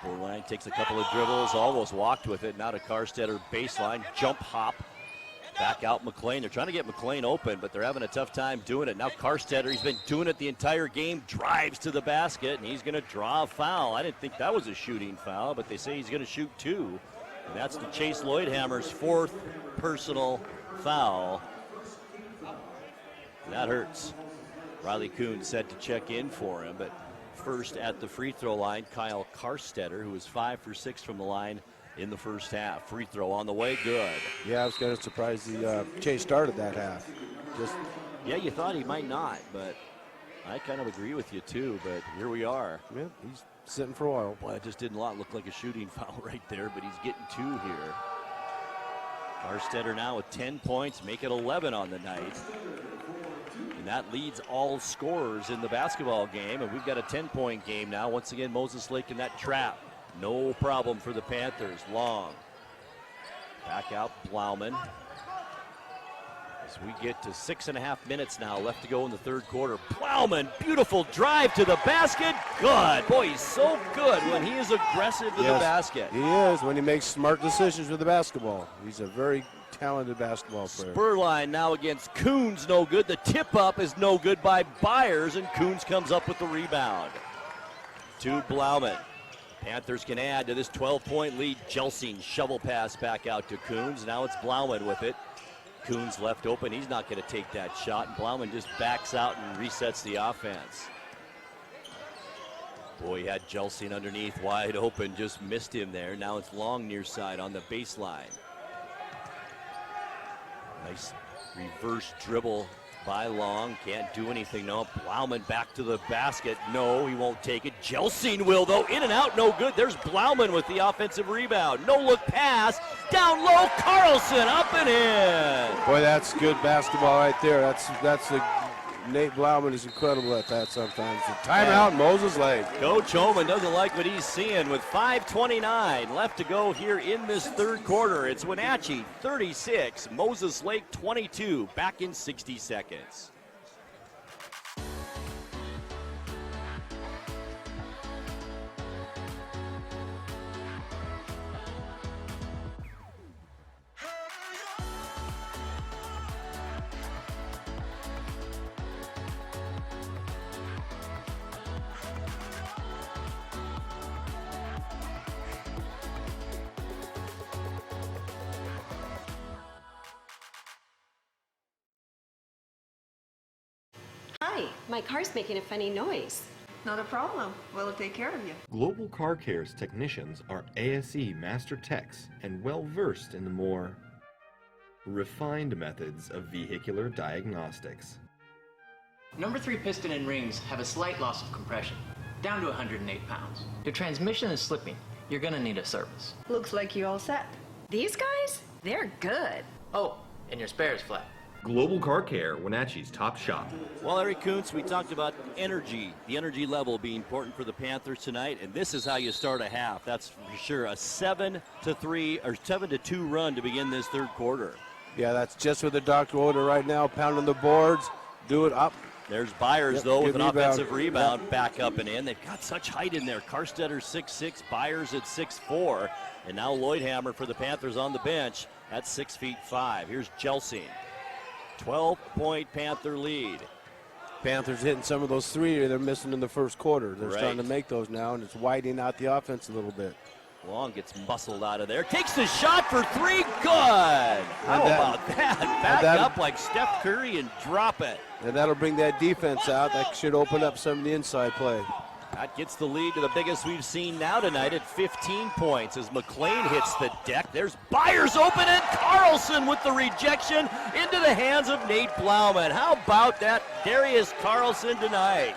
S16: Spurline takes a couple of dribbles, almost walked with it. Now to Karstetter baseline, jump hop. Back out McLean. They're trying to get McLean open, but they're having a tough time doing it. Now Karstetter, he's been doing it the entire game, drives to the basket, and he's going to draw a foul. I didn't think that was a shooting foul, but they say he's going to shoot 2. And that's the Chase Lloydhammer's 4th personal foul. That hurts. Riley Kuhn said to check in for him, but first at the free throw line, Kyle Karstetter, who was 5 for 6 from the line in the first half. Free throw on the way, good.
S15: Yeah, I was kind of surprised Chase started that half.
S16: Yeah, you thought he might not, but I kind of agree with you too, but here we are.
S15: Yeah, he's sitting for a while.
S16: Well, it just didn't look like a shooting foul right there, but he's getting 2 here. Karstetter now with 10 points, make it 11 on the night. And that leads all scorers in the basketball game, and we've got a 10-point game now. Once again, Moses Lake in that trap. No problem for the Panthers. Long. Back out Blauman. As we get to 6.5 minutes now left to go in the third quarter. Blauman, beautiful drive to the basket. Good. Boy, he's so good when he is aggressive to the basket.
S15: He is when he makes smart decisions with the basketball. He's a very talented basketball player.
S16: Spurline now against Coons, no good. The tip up is no good by Byers, and Coons comes up with the rebound. To Blauman. Panthers can add to this 12-point lead. Jelsing shovel pass back out to Coons. Now it's Blauman with it. Coons left open. He's not going to take that shot. And Blauman just backs out and resets the offense. Boy, he had Jelsing underneath wide open. Just missed him there. Now it's Long near side on the baseline. Nice reverse dribble by Long. Can't do anything. No. Blauman back to the basket. No, he won't take it. Jelsing will, though. In and out, no good. There's Blauman with the offensive rebound. No look pass. Down low, Carlson up and in.
S15: Boy, that's good basketball right there. That's Nate Blauman is incredible at that sometimes. The timeout, Moses Lake.
S16: Coach Holman doesn't like what he's seeing with 5:29 left to go here in this third quarter. It's Wenatchee 36, Moses Lake 22, back in 60 seconds.
S17: Hi, my car's making a funny noise.
S8: Not a problem. We'll take care of you.
S13: Global Car Care's technicians are ASE Master Techs and well versed in the more refined methods of vehicular diagnostics.
S18: Number 3 piston and rings have a slight loss of compression, down to 108 pounds. Your transmission is slipping. You're gonna need a service.
S8: Looks like you all set.
S17: These guys? They're good.
S18: Oh, and your spare is flat.
S13: Global Car Care, Wenatchee's top shop.
S16: Well, Eric Kuntz, we talked about energy, the energy level being important for the Panthers tonight, and this is how you start a half. That's for sure. A 7-3 or 7-2 run to begin this third quarter.
S15: Yeah, that's just with the Dr. Oda right now, pounding the boards, do it up.
S16: There's Byers, though, with an offensive rebound, back up and in. They've got such height in there. Karstetter 6'6", Byers at 6'4", and now Lloydhammer for the Panthers on the bench at 6'5". Here's Jelsing. 12-point Panther lead.
S15: Panthers hitting some of those three they're missing in the first quarter. They're starting to make those now, and it's widening out the offense a little bit.
S16: Long gets muscled out of there. Takes the shot for 3. Good. How about that? Back up like Steph Curry and drop it.
S15: And that'll bring that defense out. That should open up some of the inside play.
S16: That gets the lead to the biggest we've seen now tonight at 15 points as McLean hits the deck. There's Byers open and Carlson with the rejection into the hands of Nate Blauman. How about that Darius Carlson tonight?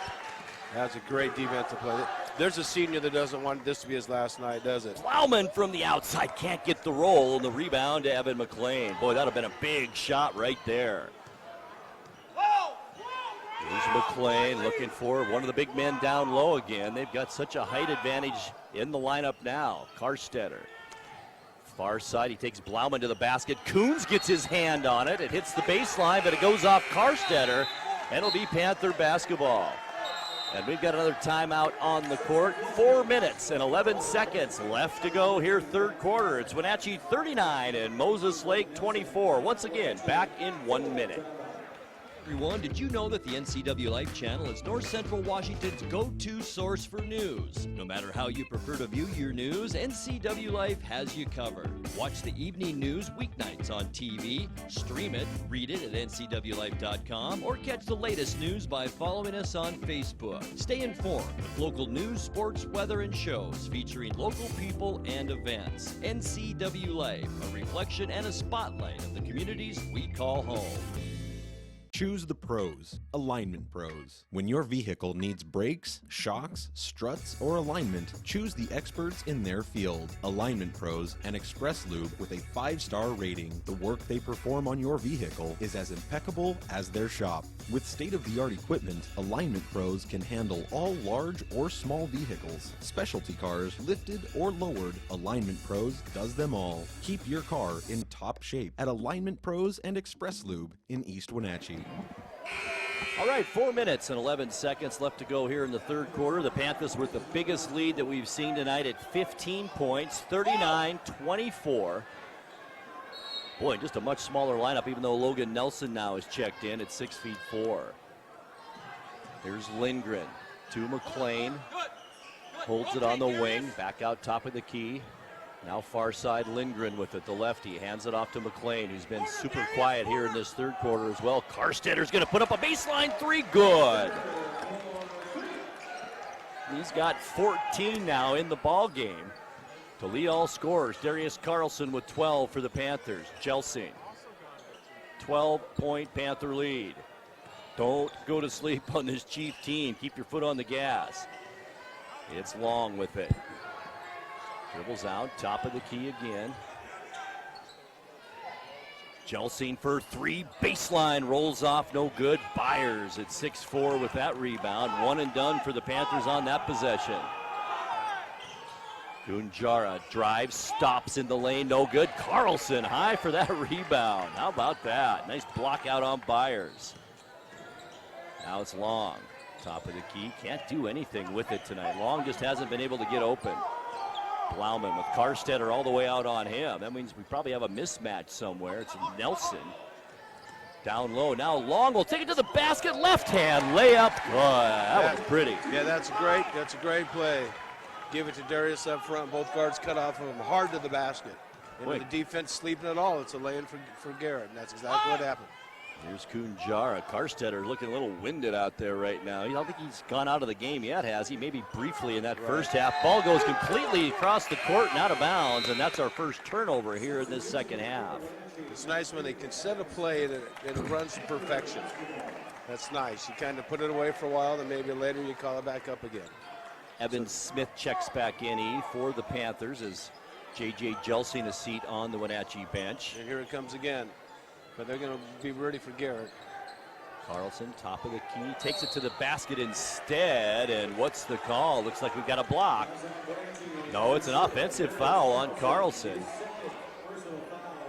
S15: That's a great defensive play. There's a senior that doesn't want this to be his last night, does it?
S16: Blauman from the outside can't get the roll, and the rebound to Evan McLean. Boy, that would have been a big shot right there. Here's McLean looking for one of the big men down low again. They've got such a height advantage in the lineup now. Karstetter. Far side, he takes Blauman to the basket. Coons gets his hand on it. It hits the baseline, but it goes off Karstetter, and it'll be Panther basketball. And we've got another timeout on the court. 4 minutes and 11 seconds left to go here, third quarter. It's Wenatchee 39 and Moses Lake 24. Once again, back in 1 minute.
S2: Everyone, did you know that the NCW Life channel is North Central Washington's go-to source for news? No matter how you prefer to view your news, NCW Life has you covered. Watch the evening news weeknights on TV, stream it, read it at ncwlife.com, or catch the latest news by following us on Facebook. Stay informed with local news, sports, weather, and shows featuring local people and events. NCW Life, a reflection and a spotlight of the communities we call home.
S5: Choose the pros, Alignment Pros. When your vehicle needs brakes, shocks, struts, or alignment, choose the experts in their field. Alignment Pros and Express Lube with a 5-star rating. The work they perform on your vehicle is as impeccable as their shop. With state-of-the-art equipment, Alignment Pros can handle all large or small vehicles, specialty cars, lifted or lowered. Alignment Pros does them all. Keep your car in top shape at Alignment Pros and Express Lube in East Wenatchee.
S16: All right, 4 minutes and 11 seconds left to go here in the third quarter. The Panthers with the biggest lead that we've seen tonight at 15 points, 39-24. Boy, just a much smaller lineup, even though Logan Nelson now is checked in at 6'4". Here's Lindgren to McLean. Holds it on the wing, back out top of the key. Now far side Lindgren with it, the lefty, hands it off to McLean, who's been super quiet here in this third quarter as well. Karstetter's gonna put up a baseline three, good. He's got 14 now in the ball game. To lead all scorers, Darius Carlson with 12 for the Panthers. Jelsing, 12-point Panther lead. Don't go to sleep on this Chief team. Keep your foot on the gas. It's Long with it. Dribbles out, top of the key again. Jelsing for three, baseline, rolls off, no good. Byers at 6'4" with that rebound. One and done for the Panthers on that possession. Gunjara drives, stops in the lane, no good. Carlson high for that rebound. How about that? Nice block out on Byers. Now it's Long, top of the key. Can't do anything with it tonight. Long just hasn't been able to get open. Blauman with Karstetter all the way out on him. That means we probably have a mismatch somewhere. It's Nelson down low. Now Long will take it to the basket. Left hand layup. Good. That was pretty.
S15: Yeah, that's a great play. Give it to Darius up front. Both guards cut off of him hard to the basket. And with the defense sleeping at all, it's a lay-in for Garrett, and that's exactly what happened.
S16: Here's Kunjara. Karstetter looking a little winded out there right now. I don't think he's gone out of the game yet, has he? Maybe briefly in that first half. Ball goes completely across the court and out of bounds, and that's our first turnover here in this second half.
S15: It's nice when they can set a play that it runs to perfection. That's nice. You kind of put it away for a while, then maybe later you call it back up again.
S16: Evan Smith checks back in for the Panthers as J.J. Jelsing a seat on the Wenatchee bench.
S15: And here it comes again. But they're going to be ready for Garrett.
S16: Carlson, top of the key, takes it to the basket instead. And what's the call? Looks like we've got a block. No, it's an offensive foul on Carlson.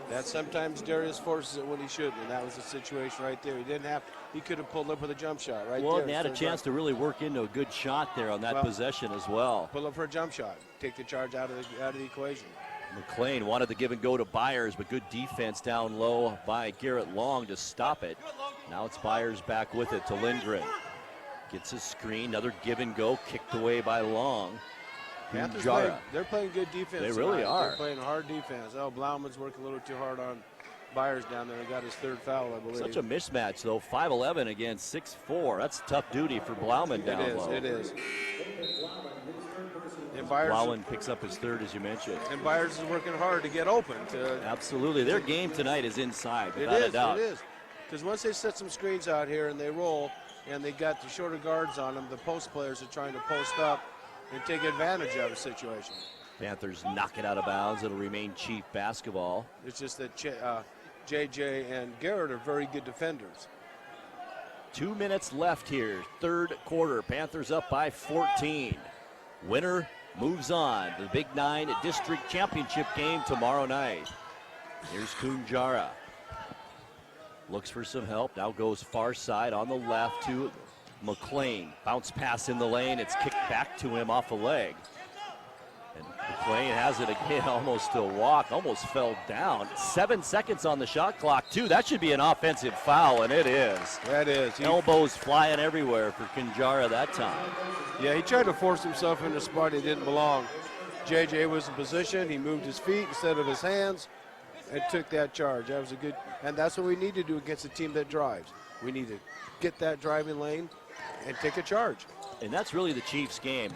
S15: That sometimes Darius forces it when he shouldn't, and that was the situation right there. He could have pulled up with a jump shot right there.
S16: Well, and had a chance to really work into a good shot there on that possession as well.
S15: Pull up for a jump shot. Take the charge out of the equation.
S16: McLean wanted to give and go to Byers, but good defense down low by Garrett Long to stop it. Now it's Byers back with it to Lindgren. Gets a screen, another give and go, kicked away by Long.
S15: They're playing good defense.
S16: They really are.
S15: They're playing hard defense. Oh, Blauman's working a little too hard Byers down there and got his 3rd foul, I believe.
S16: Such a mismatch, though. 5'11" against 6'4". That's tough duty for Blauman down low.
S15: It is. And Byers,
S16: Blauman picks up his 3rd, as you mentioned.
S15: And Byers is working hard to get open.
S16: Absolutely. Their game tonight is inside, without a doubt.
S15: It is. Because once they set some screens out here and they roll and they got the shorter guards on them, the post players are trying to post up and take advantage of the situation.
S16: Panthers knock it out of bounds. It'll remain Chief basketball.
S15: It's just that JJ and Garrett are very good defenders.
S16: 2 minutes left here, 3rd quarter. Panthers up by 14. Winner moves on to the Big 9 District Championship game tomorrow night. Here's Kunjara. Looks for some help. Now goes far side on the left to McLean. Bounce pass in the lane. It's kicked back to him off a leg. And McLean has it again, almost a walk, almost fell down. 7 seconds on the shot clock, too. That should be an offensive foul, and it is.
S15: That is.
S16: Elbows flying everywhere for Kunjara that time.
S15: Yeah, he tried to force himself in a spot he didn't belong. JJ was in position. He moved his feet instead of his hands and took that charge. That was a good, and that's what we need to do against a team that drives. We need to get that driving lane and take a charge.
S16: And that's really the Chiefs' game.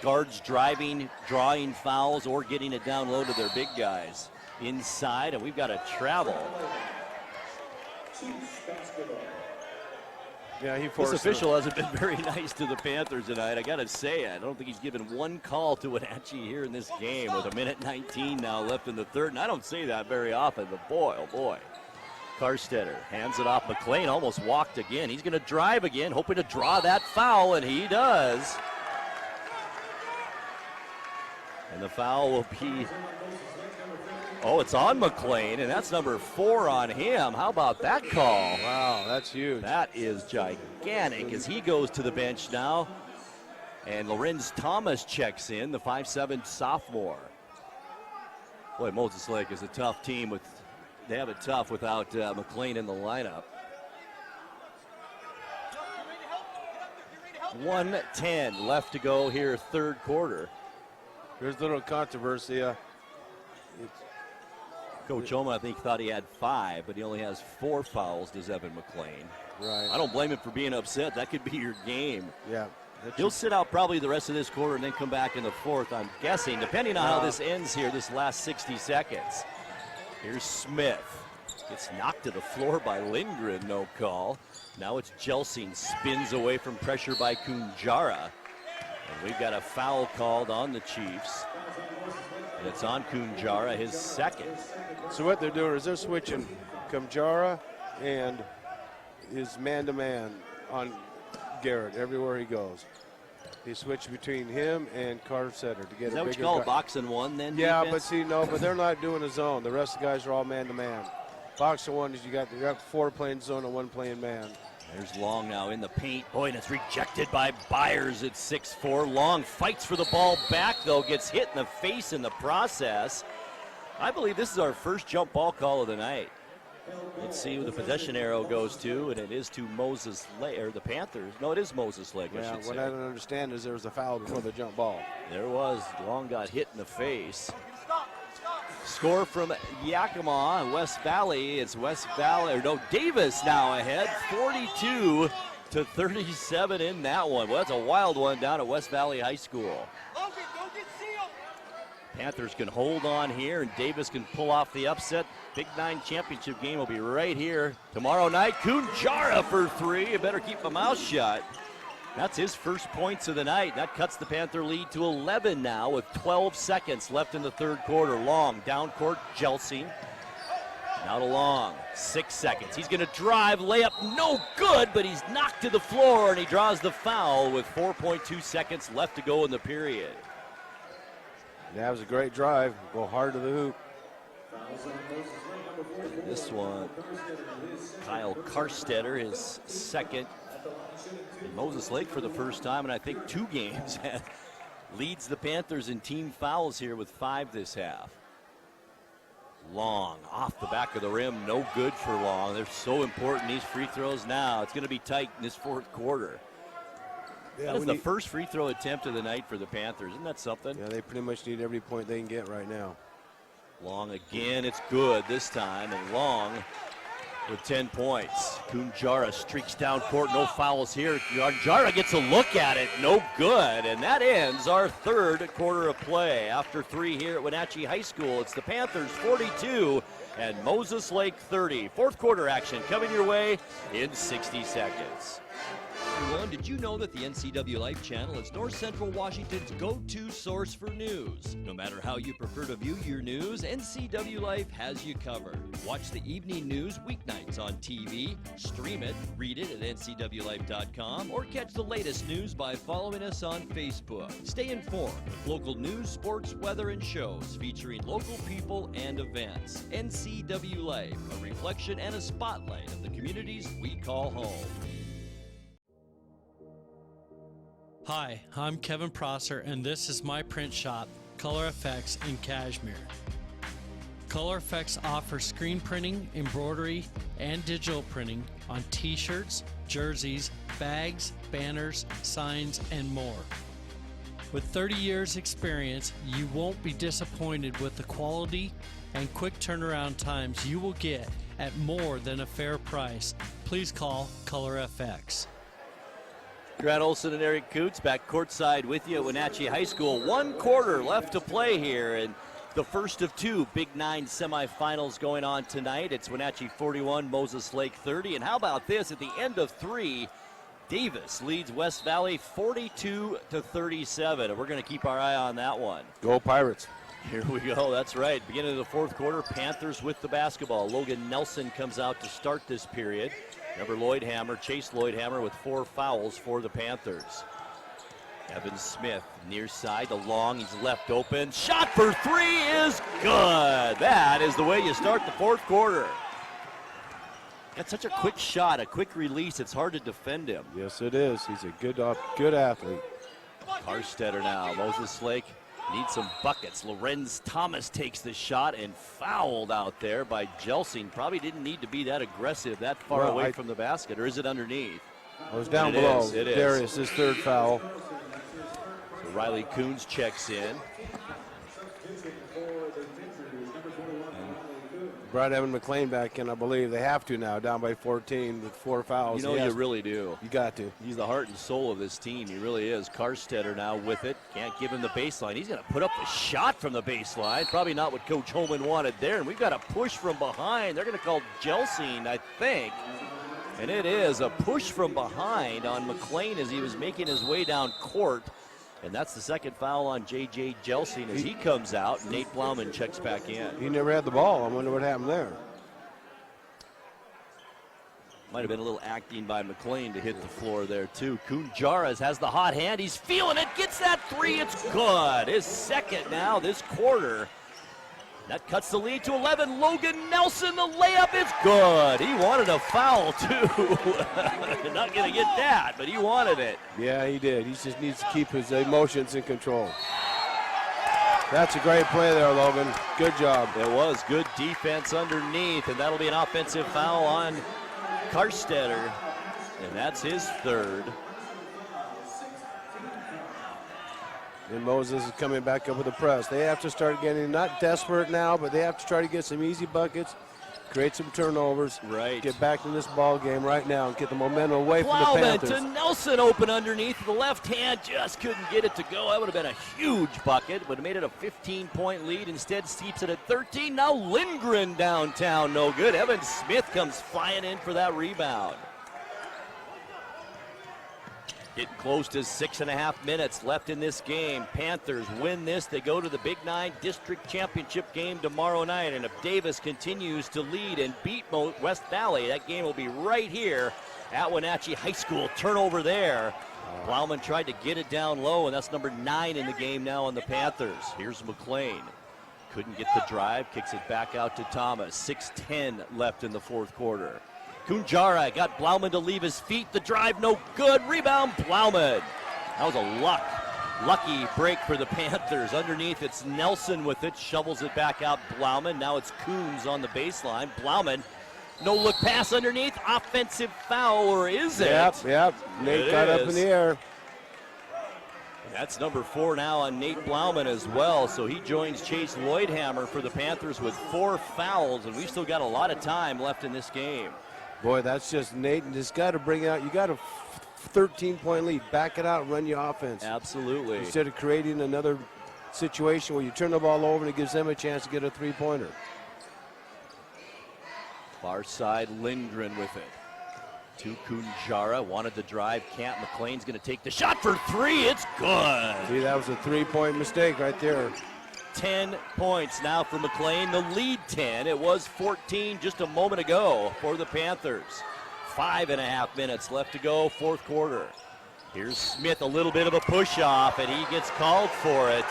S16: Guards driving, drawing fouls, or getting it down low to their big guys. Inside, and we've got to travel.
S15: Yeah,
S16: this official hasn't been very nice to the Panthers tonight. I got to say, I don't think he's given one call to Wenatchee here in this game with 1:19 now left in the 3rd. And I don't say that very often, but boy, oh boy. Karstetter hands it off. McLean almost walked again. He's going to drive again, hoping to draw that foul, and he does. And the foul will be, it's on McLean, and that's number 4 on him. How about that call?
S15: Wow, that's huge.
S16: That is gigantic as he goes to the bench now. And Lorenz Thomas checks in, the 5'7" sophomore. Boy, Moses Lake is a tough team. They have it tough without McLean in the lineup. 1:10 left to go here, 3rd quarter.
S15: There's a little controversy.
S16: Coach Oma, I think, thought he had 5, but he only has 4 fouls, does Evan McLean.
S15: Right.
S16: I don't blame him for being upset. That could be your game.
S15: Yeah.
S16: He'll sit out probably the rest of this quarter and then come back in the 4th, I'm guessing, depending on how this ends here, this last 60 seconds. Here's Smith. Gets knocked to the floor by Lindgren, no call. Now it's Jelsing, spins away from pressure by Kunjara. And we've got a foul called on the Chiefs. And it's on Kunjara, his 2nd.
S15: So what they're doing is they're switching Kunjara and his man-to-man on Garrett everywhere he goes. He switched between him and Karstetter to get
S16: is that what you call box and one then?
S15: Yeah,
S16: defense?
S15: but they're not doing a zone. The rest of the guys are all man-to-man. Box and one is you got 4 playing zone and 1 playing man.
S16: There's Long now in the paint. Boy, and it's rejected by Byers at 6'4". Long fights for the ball back, though, gets hit in the face in the process. I believe this is our first jump ball call of the night. Let's see who the possession arrow goes to, and it is to Moses Lake, or the Panthers. No, it is Moses Lake, I should say.
S15: What I don't understand is there was a foul before the jump ball.
S16: There was. Long got hit in the face. Score from Yakima, West Valley. It's Davis now ahead, 42-37 in that one. Well, that's a wild one down at West Valley High School. Panthers can hold on here, and Davis can pull off the upset. Big 9 championship game will be right here tomorrow night. Kunjara for 3. You better keep my mouth shut. That's his first points of the night. That cuts the Panther lead to 11 now with 12 seconds left in the 3rd quarter. Long, down court, Jelsing. Now to Long, 6 seconds. He's going to drive, layup, no good, but he's knocked to the floor, and he draws the foul with 4.2 seconds left to go in the period.
S15: That was a great drive. Go hard to the hoop.
S16: This one, Kyle Karstetter, his 2nd. And Moses Lake for the first time, and I think 2 games, leads the Panthers in team fouls here with 5 this half. Long, off the back of the rim, no good for Long. They're so important, these free throws now. It's going to be tight in this 4th quarter. Yeah, that is the first free throw attempt of the night for the Panthers. Isn't that something?
S15: Yeah, they pretty much need every point they can get right now.
S16: Long again, it's good this time, and Long with 10 points. Kunjara streaks down court, no fouls here. Kunjara gets a look at it, no good, and that ends our third quarter of play. After 3 here at Wenatchee High School, it's the Panthers 42 and Moses Lake 30. Fourth quarter action coming your way in 60 seconds.
S2: Everyone, did you know that the NCW Life channel is North Central Washington's go-to source for news? No matter how you prefer to view your news, NCW Life has you covered. Watch the evening news weeknights on TV, stream it, read it at ncwlife.com, or catch the latest news by following us on Facebook. Stay informed with local news, sports, weather, and shows featuring local people and events. NCW Life, a reflection and a spotlight of the communities we call home.
S4: Hi, I'm Kevin Prosser, and this is my print shop, Color Effects in Cashmere. Color Effects offers screen printing, embroidery, and digital printing on t-shirts, jerseys, bags, banners, signs, and more. With 30 years experience, you won't be disappointed with the quality and quick turnaround times you will get at more than a fair price. Please call Color FX.
S16: Grant Olson and Eric Coots back courtside with you at Wenatchee High School. 1 quarter left to play here, and the first of 2 Big 9 semifinals going on tonight. It's Wenatchee 41, Moses Lake 30. And how about this? At the end of 3, Davis leads West Valley 42-37. And we're going to keep our eye on that one.
S15: Go Pirates.
S16: Here we go. That's right. Beginning of the fourth quarter, Panthers with the basketball. Logan Nelson comes out to start this period. Remember Chase Lloydhammer with 4 fouls for the Panthers. Evan Smith near side to Long. He's left open. Shot for 3 is good. That is the way you start the fourth quarter. Got such a quick shot, a quick release. It's hard to defend him.
S15: Yes, it is. He's a good athlete.
S16: Karstetter now. Moses Lake needs some buckets. Lorenz Thomas takes the shot and fouled out there by Jelsing. Probably didn't need to be that aggressive, that far away from the basket, or is it underneath?
S15: I was down below.
S16: It is.
S15: Darius, his 3rd foul.
S16: So Riley Coons checks in.
S15: Brought Evan McLean back in, I believe. They have to now, down by 14 with 4 fouls.
S16: You know, you really do.
S15: You got to.
S16: He's the heart and soul of this team. He really is. Karstetter now with it. Can't give him the baseline. He's going to put up the shot from the baseline. Probably not what Coach Holman wanted there. And we've got a push from behind. They're going to call Jelsing, I think. And it is a push from behind on McLean as he was making his way down court. And that's the 2nd foul on J.J. Jelsing as he comes out. Nate Blauman checks back in.
S15: He never had the ball. I wonder what happened there.
S16: Might have been a little acting by McLean to hit the floor there, too. Kunjaras has the hot hand. He's feeling it. Gets that 3. It's good. His 2nd now this quarter. That cuts the lead to 11. Logan Nelson, the layup is good. He wanted a foul, too. Not going to get that, but he wanted it.
S15: Yeah, he did. He just needs to keep his emotions in control. That's a great play there, Logan. Good job.
S16: It was good defense underneath, and that'll be an offensive foul on Karstetter, and that's his 3rd.
S15: And Moses is coming back up with a press. They have to start getting, not desperate now, but they have to try to get some easy buckets, create some turnovers, get back in this ball game right now and get the momentum away from the Panthers.
S16: To Nelson open underneath. The left hand just couldn't get it to go. That would have been a huge bucket. Would have made it a 15-point lead. Instead, keeps it at 13. Now Lindgren downtown, no good. Evan Smith comes flying in for that rebound. Getting close to 6.5 minutes left in this game. Panthers win this. They go to the Big 9 District Championship game tomorrow night. And if Davis continues to lead and beat West Valley, that game will be right here at Wenatchee High School. Turnover there. Blauman tried to get it down low, and that's number 9 in the game now on the Panthers. Here's McLean. Couldn't get the drive. Kicks it back out to Thomas. 6:10 left in the fourth quarter. Kunjara got Blauman to leave his feet. The drive, no good. Rebound, Blauman. That was a lucky break for the Panthers. Underneath, it's Nelson with it. Shovels it back out, Blauman. Now it's Coons on the baseline. Blauman, no-look pass underneath. Offensive foul, or is it?
S15: Yep. Nate got up in the air.
S16: That's number 4 now on Nate Blauman as well. So he joins Chase Lloydhammer for the Panthers with 4 fouls, and we've still got a lot of time left in this game.
S15: Boy, that's just Nate, and just got to bring out. You got a 13-point lead. Back it out, run your offense.
S16: Absolutely.
S15: Instead of creating another situation where you turn the ball over and it gives them a chance to get a 3-pointer.
S16: Far side, Lindgren with it. To Kunjara, wanted the drive. Camp McLean's going to take the shot for 3. It's good.
S15: See, that was a 3-point mistake right there.
S16: 10 points now for McLean. The lead 10. It was 14 just a moment ago for the Panthers. 5.5 minutes left to go, fourth quarter. Here's Smith, a little bit of a push-off, and he gets called for it.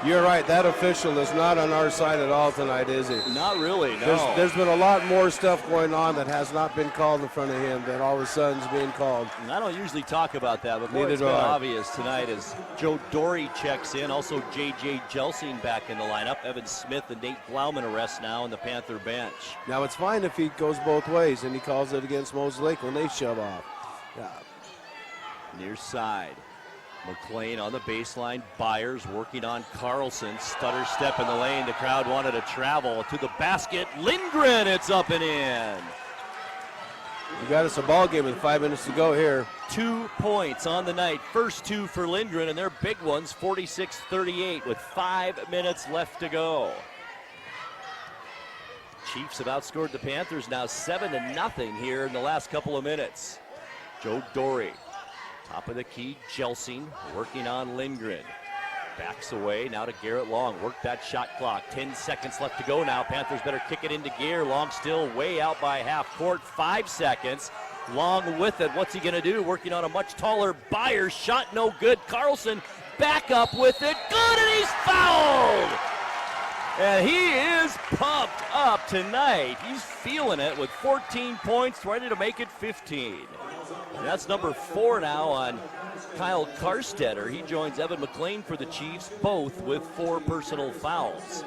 S15: You're right. That official is not on our side at all tonight, is he?
S16: Not really, no.
S15: There's been a lot more stuff going on that has not been called in front of him than all of a sudden is being called.
S16: And I don't usually talk about that, but boy,
S15: Neither
S16: it's
S15: do
S16: been
S15: I.
S16: obvious tonight as Joe Dory checks in. Also, J.J. Jelsing back in the lineup. Evan Smith and Nate Blauman arrest now on the Panther bench.
S15: Now, it's fine if he goes both ways, and he calls it against Moses Lake when they shove off. Yeah.
S16: Near side. McLean on the baseline. Byers working on Carlson. Stutter step in the lane. The crowd wanted to travel to the basket. Lindgren, it's up and in.
S15: You got us a ball game with 5 minutes to go here.
S16: 2 points on the night. First 2 for Lindgren, and they're big ones, 46-38 with 5 minutes left to go. Chiefs have outscored the Panthers now 7-0 here in the last couple of minutes. Joe Dory. Top of the key, Jelsing working on Lindgren. Backs away, now to Garrett Long. Work that shot clock. 10 seconds left to go now. Panthers better kick it into gear. Long still way out by half court. 5 seconds. Long with it. What's he going to do? Working on a much taller Byers. Shot no good. Carlson back up with it. Good, and he's fouled! And he is pumped up tonight. He's feeling it with 14 points, ready to make it 15. And that's number 4 now on Kyle Karstetter. He joins Evan McLean for the Chiefs, both with 4 personal fouls.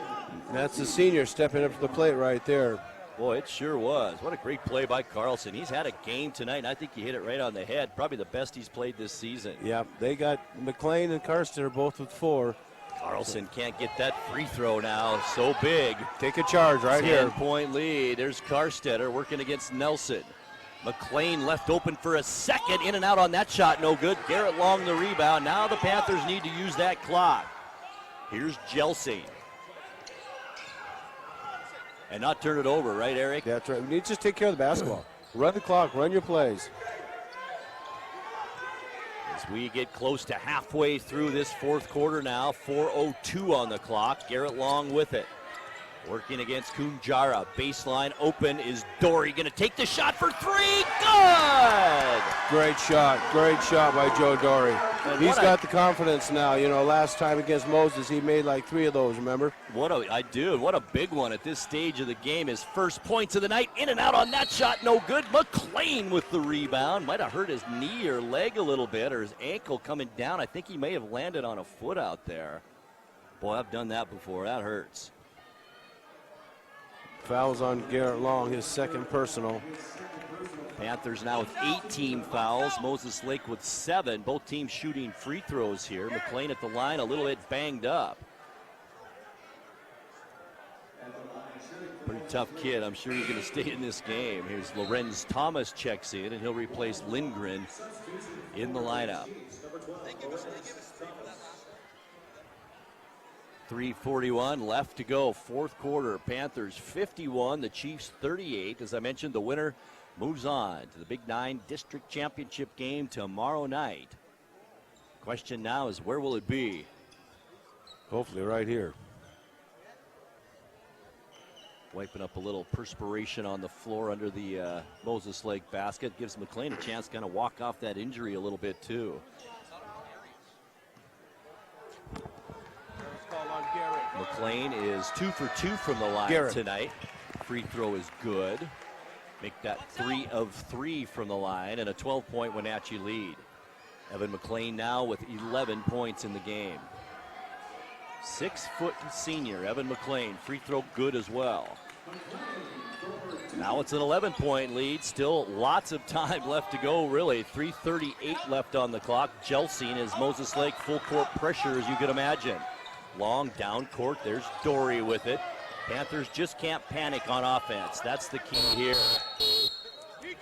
S15: That's the senior stepping up to the plate right there.
S16: Boy, it sure was. What a great play by Carlson. He's had a game tonight, and I think he hit it right on the head. Probably the best he's played this season.
S15: Yeah, they got McLean and Karstetter both with 4.
S16: Carlson can't get that free throw now. So big.
S15: Take a charge right here.
S16: 10-point lead. There's Karstetter working against Nelson. McLean left open for a second. In and out on that shot. No good. Garrett Long the rebound. Now the Panthers need to use that clock. Here's Jelsing. And not turn it over, right, Eric?
S15: That's right. We need to just take care of the basketball. Run the clock. Run your plays.
S16: As we get close to halfway through this fourth quarter now, 4:02 on the clock. Garrett Long with it. Working against Kunjara. Baseline open is Dory. Going to take the shot for 3. Good!
S15: Great shot. Great shot by Joe Dory.
S16: And
S15: He's got the confidence now. You know, last time against Moses, he made like 3 of those, remember?
S16: I do. What a big one at this stage of the game. His first points of the night. In and out on that shot. No good. McLean with the rebound. Might have hurt his knee or leg a little bit, or his ankle coming down. I think he may have landed on a foot out there. Boy, I've done that before. That hurts.
S15: Fouls on Garrett Long, his second personal.
S16: Panthers now with 18 fouls. Moses Lake with 7. Both teams shooting free throws here. McLean at the line, a little bit banged up. Pretty tough kid. I'm sure he's going to stay in this game. Here's Lorenz Thomas checks in, and he'll replace Lindgren in the lineup. 3:41 left to go, fourth quarter. Panthers 51, the Chiefs 38. As I mentioned, the winner moves on to the Big 9 District Championship game tomorrow night. Question now is, where will it be?
S15: Hopefully right here.
S16: Wiping up a little perspiration on the floor under the Moses Lake basket. Gives McLean a chance to kind of walk off that injury a little bit too. McLean is 2 for 2 from the line tonight. Free throw is good. Make that 3 of 3 from the line, and a 12-point Wenatchee lead. Evan McLean now with 11 points in the game. 6-foot senior Evan McLean, free throw good as well. Now it's an 11-point lead. Still lots of time left to go, really. 3:38 left on the clock. Jelsing as Moses Lake full court pressure, as you can imagine. Long down court. There's Dory with it. Panthers just can't panic on offense. That's the key here.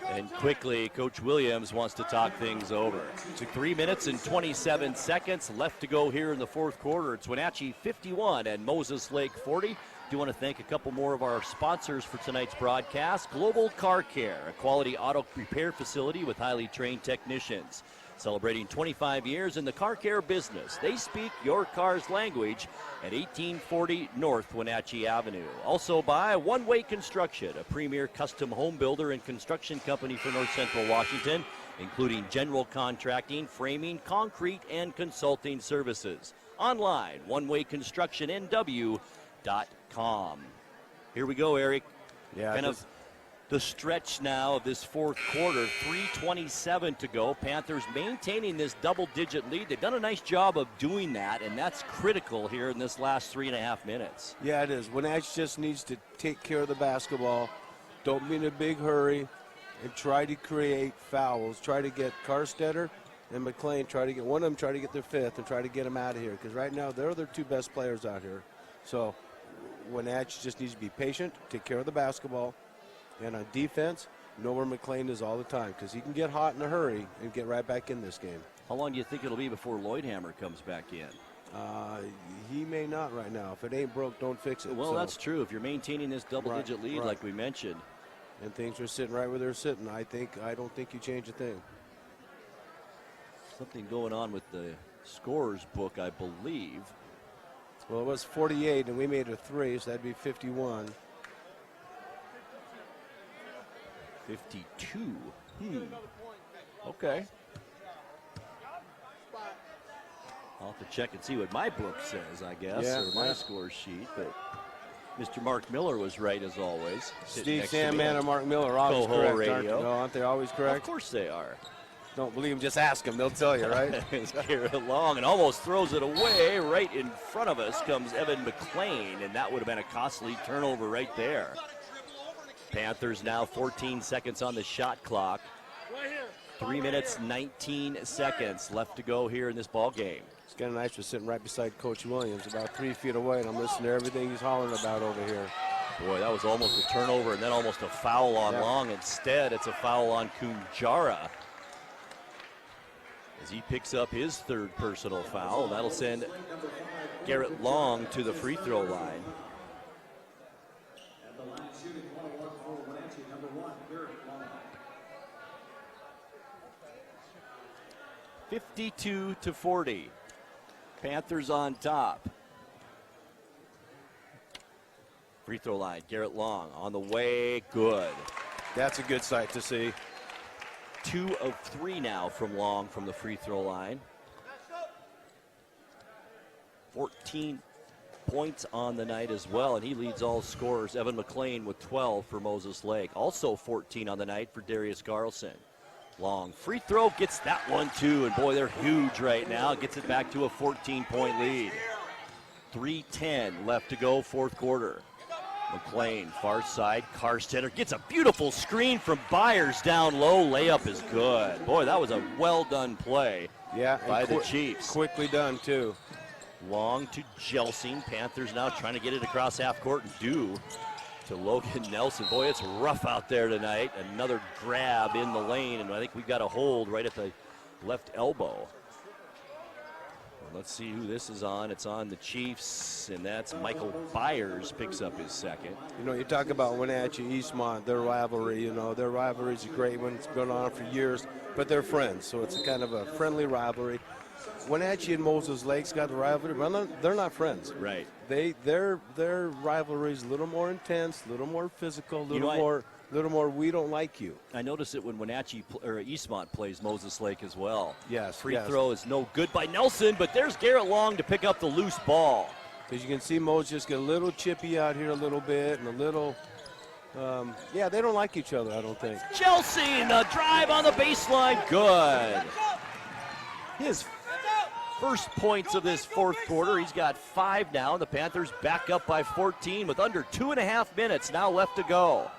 S16: And quickly, Coach Williams wants to talk things over. 3 minutes and 27 seconds left to go here in the fourth quarter. It's Wenatchee 51 and Moses Lake 40. Do want to thank a couple more of our sponsors for tonight's broadcast. Global Car Care, a quality auto repair facility with highly trained technicians. Celebrating 25 years in the car care business. They speak your car's language at 1840 North Wenatchee Avenue. Also by One Way Construction, a premier custom home builder and construction company for North Central Washington, including general contracting, framing, concrete, and consulting services. Online, onewayconstructionnw.com. Here we go, Eric.
S15: Yeah,
S16: kind of the stretch now of this fourth quarter, 3:27 to go. Panthers maintaining this double-digit lead. They've done a nice job of doing that, and that's critical here in this last 3.5 minutes.
S15: Yeah, it is. Wenatchee just needs to take care of the basketball. Don't be in a big hurry and try to create fouls. Try to get Carstetter and McLean, try to get one of them, try to get their fifth, and try to get them out of here. Because right now, they're their two best players out here. So Wenatchee just needs to be patient, take care of the basketball. And on defense, know where McLean is all the time, because he can get hot in a hurry and get right back in this game.
S16: How long do you think it'll be before Lloydhammer comes back in?
S15: He may not right now. If it ain't broke, don't fix it.
S16: Well,
S15: so,
S16: that's true. If you're maintaining this double-digit lead, like we mentioned.
S15: And things are sitting right where they're sitting, I don't think you change a thing.
S16: Something going on with the scorers book, I believe.
S15: Well, it was 48, and we made a 3, so that'd be 51.
S16: 52. Okay. I'll have to check and see what my book says, I guess, or my score sheet. But Mr. Mark Miller was right, as always.
S15: Steve Sandman and Mark Miller are always correct,
S16: radio.
S15: Aren't they always correct?
S16: Of course they are.
S15: Don't believe them, just ask them. They'll tell you, right?
S16: It's Garrett Long and almost throws it away. Right in front of us comes Evan McLean, and that would have been a costly turnover right there. Panthers now 14 seconds on the shot clock. 3 minutes, 19 seconds left to go here in this ball game.
S15: It's kind of nice for sitting right beside Coach Williams, about 3 feet away, and I'm listening to everything he's hollering about over here.
S16: Boy, that was almost a turnover and then almost a foul on Long. Instead, it's a foul on Kunjara as he picks up his third personal foul. That'll send Garrett Long to the free throw line. 52-40. Panthers on top. Free throw line, Garrett Long on the way, good.
S15: That's a good sight to see.
S16: 2 of 3 now from Long from the free throw line. 14 points on the night as well, and he leads all scorers. Evan McLean with 12 for Moses Lake. Also 14 on the night for Darius Carlson. Long free throw, gets that one too, and boy, they're huge right now. Gets it back to a 14-point lead. 3:10 left to go, fourth quarter. McLean, far side, Carstetter gets a beautiful screen from Byers down low. Layup is good. Boy, that was a well-done play by the Chiefs.
S15: Quickly done, too.
S16: Long to Jelsing. Panthers now trying to get it across half court and do to Logan Nelson. Boy, it's rough out there tonight. Another grab in the lane, and I think we've got a hold right at the left elbow. Let's see who this is on. It's on the Chiefs, and that's Michael Byers picks up his second.
S15: You know, you talk about Wenatchee, Eastmont, their rivalry, their rivalry is a great one. It's been on for years, but they're friends, so it's a kind of a friendly rivalry. Wenatchee and Moses Lake's got the rivalry, but they're not friends.
S16: Right.
S15: Their rivalry is a little more intense, a little more physical, a little more we don't like you.
S16: I noticed it when Wenatchee or Eastmont plays Moses Lake as well.
S15: Yes.
S16: Free throw is no good by Nelson, but there's Garrett Long to pick up the loose ball.
S15: Because you can see Moses just get a little chippy out here a little bit and a little, they don't like each other, I don't think.
S16: Chelsea, the drive on the baseline, good. His first points of this fourth quarter. He's got 5 now. The Panthers back up by 14 with under 2.5 minutes now left to go.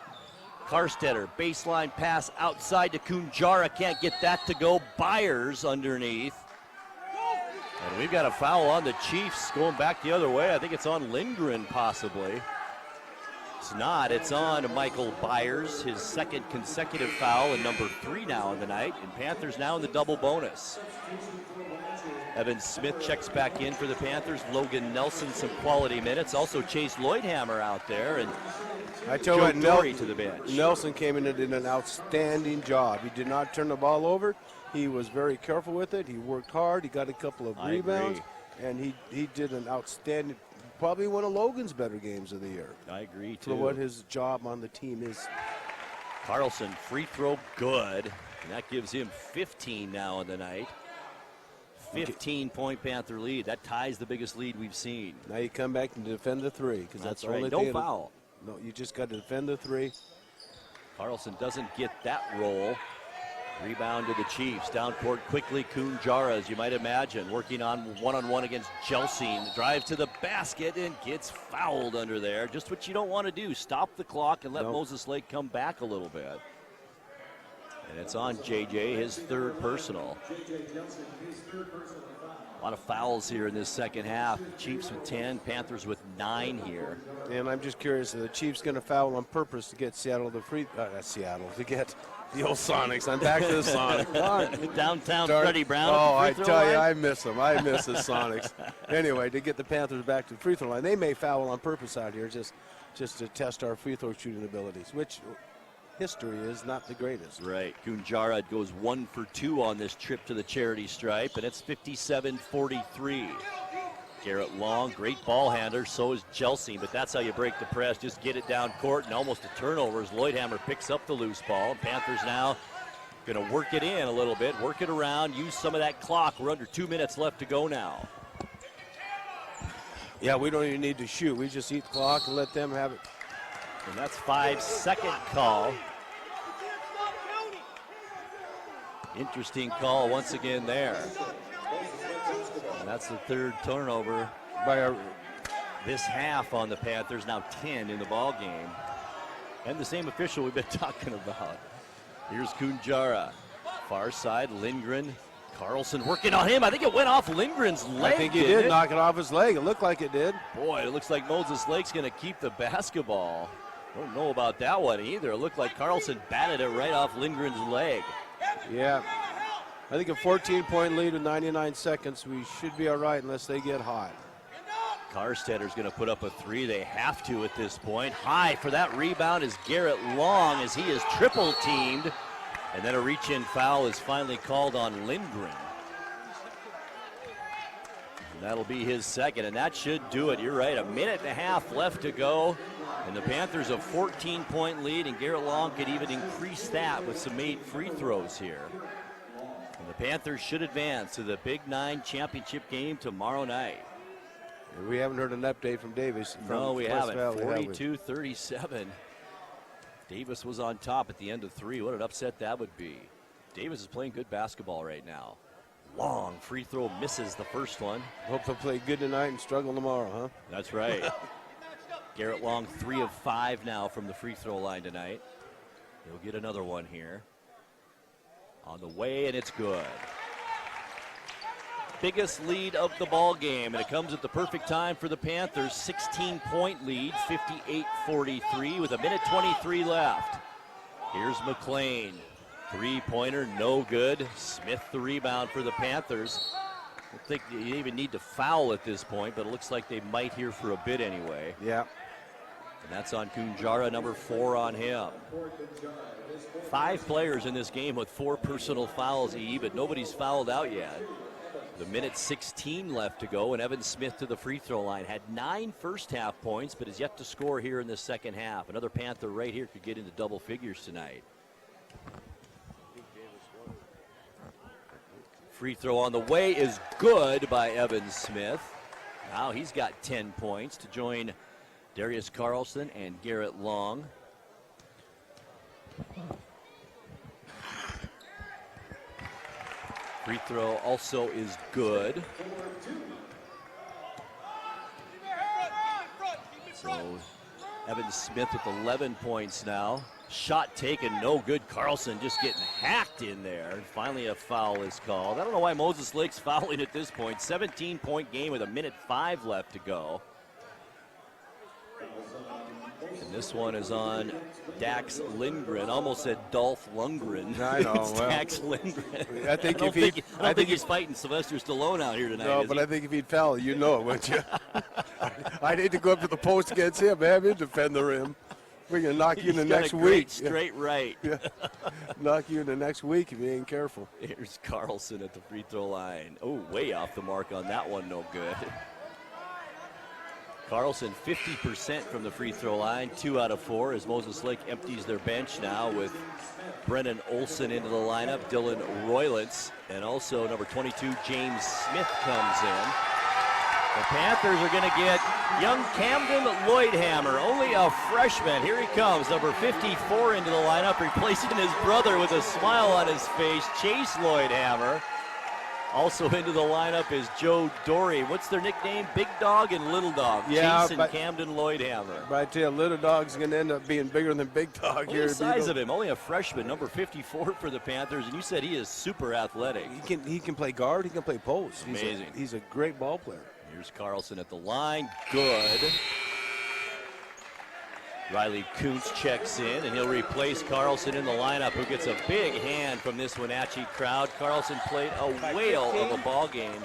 S16: Karstetter, baseline pass outside to Kunjara. Can't get that to go. Byers underneath. And we've got a foul on the Chiefs going back the other way. I think it's on Lindgren possibly. It's not. It's on Michael Byers, his second consecutive foul and number 3 now in the night. And Panthers now in the double bonus. Evan Smith checks back in for the Panthers. Logan Nelson some quality minutes. Also Chase Lloydhammer out there. And
S15: I tell you what,
S16: Dory to the bench.
S15: Nelson came in and did an outstanding job. He did not turn the ball over. He was very careful with it. He worked hard. He got a couple of rebounds. And he did an outstanding, probably one of Logan's better games of the year.
S16: I agree, too.
S15: For what his job on the team is.
S16: Carlson, free throw, good. And that gives him 15 now in the night. 15-point Panther lead. That ties the biggest lead we've seen.
S15: Now you come back and defend the 3, because that's the
S16: right.
S15: only
S16: No
S15: thing.
S16: foul.
S15: No, you just got to defend the 3.
S16: Carlson doesn't get that roll. Rebound to the Chiefs. Down court quickly. Kunjara, as you might imagine, working on one-on-one against Jelsing. Drives to the basket and gets fouled under there. Just what you don't want to do. Stop the clock and let Moses Lake come back a little bit. And it's on JJ, his 3rd personal. A lot of fouls here in this second half. Chiefs with 10, Panthers with 9 here.
S15: And I'm just curious, are the Chiefs going to foul on purpose to get Seattle to to get the old Sonics? I'm back to the Sonics.
S16: Downtown Freddie Brown.
S15: Oh, I tell you, I miss them. I miss the Sonics. Anyway, to get the Panthers back to the free throw line, they may foul on purpose out here just to test our free throw shooting abilities, which history is not the greatest.
S16: Right. Kunjara goes 1 for 2 on this trip to the charity stripe, and it's 57-43. Garrett Long, great ball handler, so is Jelsing, but that's how you break the press. Just get it down court and almost a turnover as Lloydhammer picks up the loose ball. Panthers now going to work it in a little bit, work it around, use some of that clock. We're under 2 minutes left to go now.
S15: Yeah, we don't even need to shoot. We just eat the clock and let them have it.
S16: And that's 5-second call. Interesting call once again there. And that's the 3rd turnover by this half on the Panthers. Now 10 in the ball game. And the same official we've been talking about. Here's Kunjara. Far side, Lindgren. Carlson working on him. I think it went off Lindgren's leg.
S15: I think he did knock it off his leg. It looked like it did.
S16: Boy, it looks like Moses Lake's going to keep the basketball. Don't know about that one either. It looked like Carlson batted it right off Lindgren's leg.
S15: Yeah. I think a 14-point lead with 99 seconds. We should be all right unless they get hot.
S16: Karstetter's going to put up a 3. They have to at this point. High for that rebound is Garrett Long as he is triple teamed. And then a reach-in foul is finally called on Lindgren. And that'll be his 2nd, and that should do it. You're right, 1.5 minutes left to go. And the Panthers a 14-point lead, and Garrett Long could even increase that with some made free throws here. And the Panthers should advance to the Big 9 championship game tomorrow night.
S15: We haven't heard an update from Davis.
S16: No, we haven't. 42-37. Davis was on top at the end of 3. What an upset that would be. Davis is playing good basketball right now. Long free throw, misses the first one.
S15: Hope they'll play good tonight and struggle tomorrow, huh?
S16: That's right. Garrett Long 3 of 5 now from the free throw line tonight. He'll get another one here. On the way, and it's good. Biggest lead of the ball game, and it comes at the perfect time for the Panthers. 16-point lead, 58-43 with 1:23 left. Here's McLean. 3-pointer, no good. Smith the rebound for the Panthers. I don't think you even need to foul at this point, but it looks like they might here for a bit anyway.
S15: Yeah.
S16: And that's on Kunjara, number 4 on him. 5 players in this game with 4 personal fouls, but nobody's fouled out yet. The 1:16 left to go, and Evan Smith to the free throw line. Had 9 first half points, but is yet to score here in the second half. Another Panther right here could get into double figures tonight. Free throw on the way is good by Evan Smith. Now he's got 10 points to join Darius Carlson and Garrett Long. Free throw also is good. So Evan Smith with 11 points now. Shot taken, no good. Carlson just getting hacked in there. And finally a foul is called. I don't know why Moses Lake's fouling at this point. 17-point game with 1:05 left to go. And this one is on Dax Lindgren. Almost said Dolph Lundgren.
S15: I know.
S16: It's Dax Lindgren.
S15: I think
S16: I don't think he's fighting Sylvester Stallone out here tonight.
S15: No, but I think if he'd foul, you know it, wouldn't you? I'd hate to go up to the post against him, have him defend the rim. We're going to knock you in the next week.
S16: Straight right.
S15: Yeah. Knock you in the next week if you ain't careful.
S16: Here's Carlson at the free throw line. Oh, way off the mark on that one. No good. Carlson 50% from the free throw line, 2 out of 4 as Moses Lake empties their bench now with Brennan Olson into the lineup, Dylan Roylance, and also number 22, James Smith comes in. The Panthers are going to get young Camden Lloydhammer, only a freshman. Here he comes, number 54 into the lineup, replacing his brother with a smile on his face, Chase Lloydhammer. Also into the lineup is Joe Dorey. What's their nickname? Big Dog and Little Dog.
S15: Yeah,
S16: Chase and Camden Lloydhammer.
S15: But I tell you, Little Dog's going to end up being bigger than Big Dog
S16: Look
S15: here.
S16: at the size of him. Only a freshman, number 54 for the Panthers, and you said he is super athletic.
S15: He can play guard. He can play post.
S16: Amazing.
S15: He's a great ball player.
S16: Here's Carlson at the line. Good. Riley Kuntz checks in, and he'll replace Carlson in the lineup, who gets a big hand from this Wenatchee crowd. Carlson played a whale of a ball game.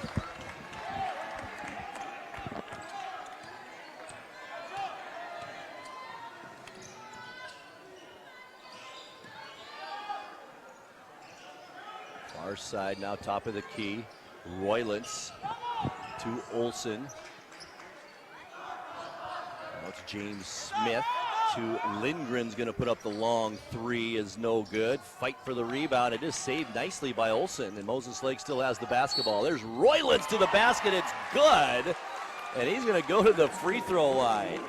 S16: Far side now, top of the key. Roylance to Olson. Now it's James Smith to Lindgren's going to put up the long 3 is no good. Fight for the rebound. It is saved nicely by Olson, and Moses Lake still has the basketball. There's Roylance to the basket. It's good, and he's going to go to the free throw line.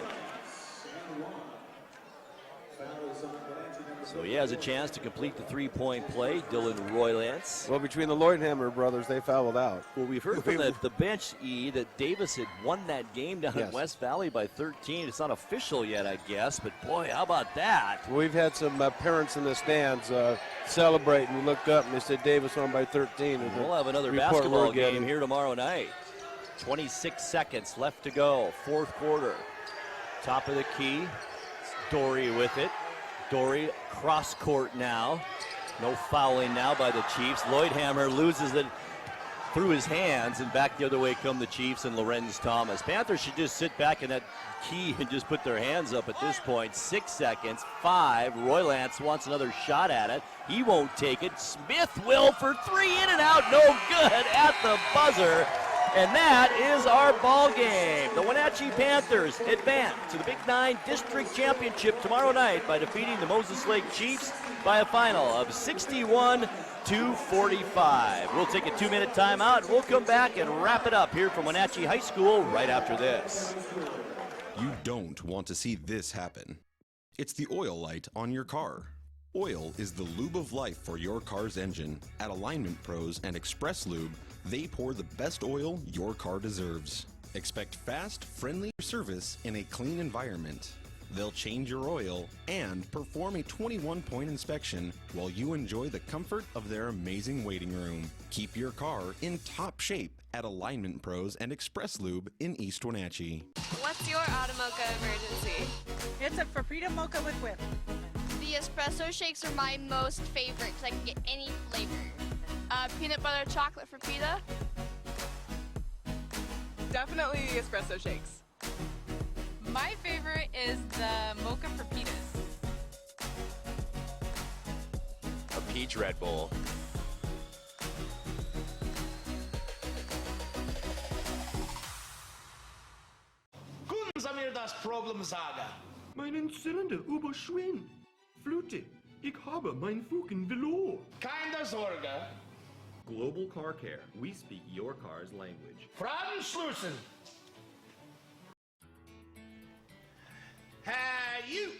S16: So he has a chance to complete the 3-point play. Dylan Roylance.
S15: Well, between the Lloydhammer brothers, they fouled out.
S16: Well, we've heard from the bench, that Davis had won that game down in West Valley by 13. It's not official yet, I guess, but boy, how about that?
S15: Well, we've had some parents in the stands celebrating. We looked up and they said Davis won by 13.
S16: We'll have another basketball game here tomorrow night. 26 seconds left to go, fourth quarter. Top of the key, Dorey with it. Dorey cross court now. No fouling now by the Chiefs. Lloydhammer loses it through his hands, and back the other way come the Chiefs and Lorenz Thomas. Panthers should just sit back in that key and just put their hands up at this point. 6 seconds, 5. Roylance wants another shot at it. He won't take it. Smith will for 3, in and out, no good at the buzzer. And that is our ball game. The Wenatchee Panthers advance to the Big 9 District Championship tomorrow night by defeating the Moses Lake Chiefs by a final of 61-45. We'll take a 2-minute timeout. We'll come back and wrap it up here from Wenatchee High School right after this.
S5: You don't want to see this happen. It's the oil light on your car. Oil is the lube of life for your car's engine. At Alignment Pros and Express Lube, they pour the best oil your car deserves. Expect fast, friendly service in a clean environment. They'll change your oil and perform a 21-point inspection while you enjoy the comfort of their amazing waiting room. Keep your car in top shape at Alignment Pros and Express Lube in East Wenatchee.
S7: What's your Automocha emergency?
S19: It's a Frapita Mocha with whip.
S7: The espresso shakes are my most favorite because I can get any flavor. Peanut butter chocolate Frapita.
S9: Definitely espresso shakes. My favorite is the mocha Frapitas.
S10: A peach Red Bull.
S11: Kunz mir das Problem sagen.
S12: Meinen Zylinder überschwingt. Flute, ich habe mein Fugen verloren.
S11: Keine Sorge.
S13: Global Car Care. We speak your car's language.
S11: Fragen Schlussen. Hey, you.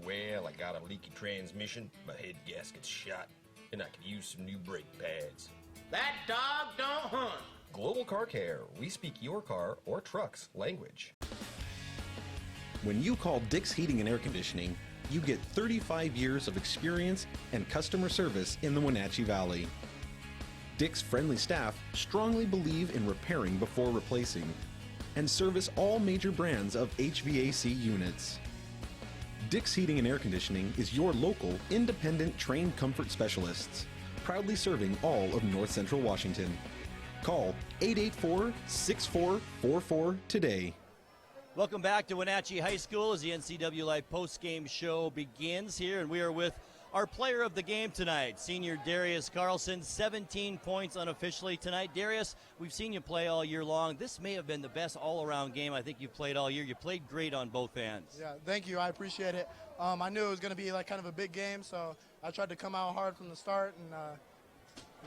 S14: Well, I got a leaky transmission, my head gasket's shot, and I could use some new brake pads.
S11: That dog don't hunt.
S14: Global Car Care. We speak your car or truck's language.
S5: When you call Dick's Heating and Air Conditioning, you get 35 years of experience and customer service in the Wenatchee Valley. Dick's friendly staff strongly believe in repairing before replacing and service all major brands of HVAC units. Dick's Heating and Air Conditioning is your local, independent, trained comfort specialists, proudly serving all of North Central Washington. Call 884-6444 today.
S2: Welcome back to Wenatchee High School as the NCW Live post-game show begins here, and we are with our player of the game tonight, senior Darius Carlson, 17 points unofficially tonight. Darius, we've seen you play all year long. This may have been the best all-around game I think you've played all year. You played great on both ends.
S20: Yeah, thank you. I appreciate it. I knew it was going to be like kind of a big game, so I tried to come out hard from the start, and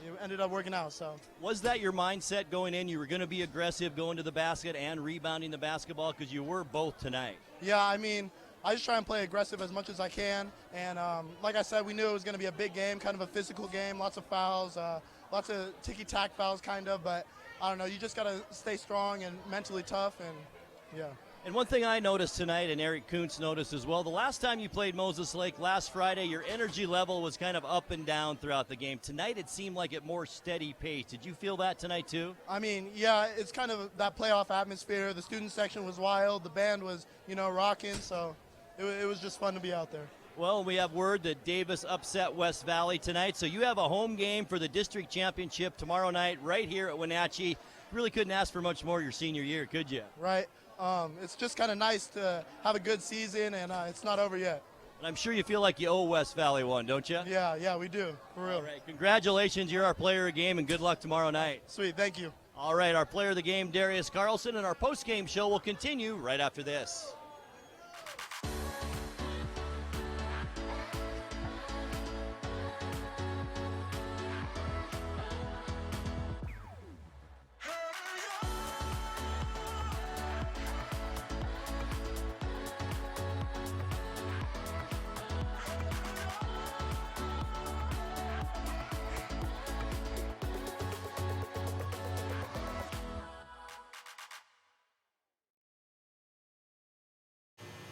S20: it ended up working out. So,
S2: was that your mindset going in? You were going to be aggressive, going to the basket and rebounding the basketball, because you were both tonight.
S20: Yeah, I mean, I just try and play aggressive as much as I can. And like I said, we knew it was going to be a big game, kind of a physical game, lots of fouls, lots of ticky-tack fouls kind of. But I don't know, you just got to stay strong and mentally tough. And yeah.
S2: And one thing I noticed tonight, and Eric Kuntz noticed as well, the last time you played Moses Lake last Friday, your energy level was kind of up and down throughout the game. Tonight it seemed like at more steady pace. Did you feel that tonight too?
S20: I mean, yeah, it's kind of that playoff atmosphere. The student section was wild. The band was, rocking. So it was just fun to be out there.
S2: Well, we have word that Davis upset West Valley tonight, so you have a home game for the district championship tomorrow night right here at Wenatchee. Really couldn't ask for much more your senior year, could you?
S20: Right. It's just kind of nice to have a good season, and it's not over yet.
S2: And I'm sure you feel like you owe West Valley one, don't you?
S20: Yeah, we do, for real.
S2: All right, congratulations. You're our player of the game, and good luck tomorrow night.
S20: Sweet, thank you.
S2: All right, our player of the game, Darius Carlson, and our post-game show will continue right after this.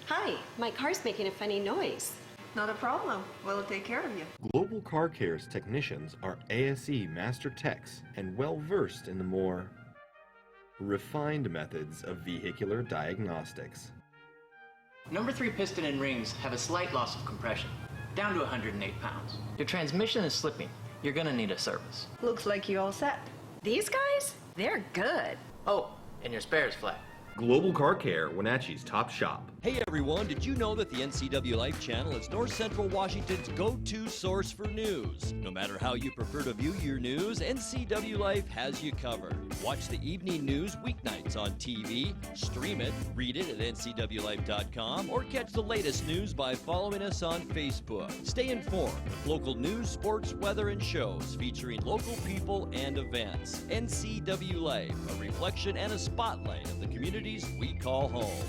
S17: Hi, my car's making a funny noise.
S8: Not a problem. We'll take care of you.
S13: Global Car Care's technicians are ASE Master Techs and well versed in the more refined methods of vehicular diagnostics.
S18: Number 3 piston and rings have a slight loss of compression, down to 108 pounds. Your transmission is slipping. You're gonna need a service.
S8: Looks like you all set.
S17: These guys? They're good.
S18: Oh, and your spare's flat.
S13: Global Car Care, Wenatchee's top shop.
S2: Hey everyone, did you know that the NCW Life channel is North Central Washington's go-to source for news? No matter how you prefer to view your news, NCW Life has you covered. Watch the evening news weeknights on TV, stream it, read it at ncwlife.com, or catch the latest news by following us on Facebook. Stay informed with local news, sports, weather, and shows featuring local people and events. NCW Life, a reflection and a spotlight of the communities we call home.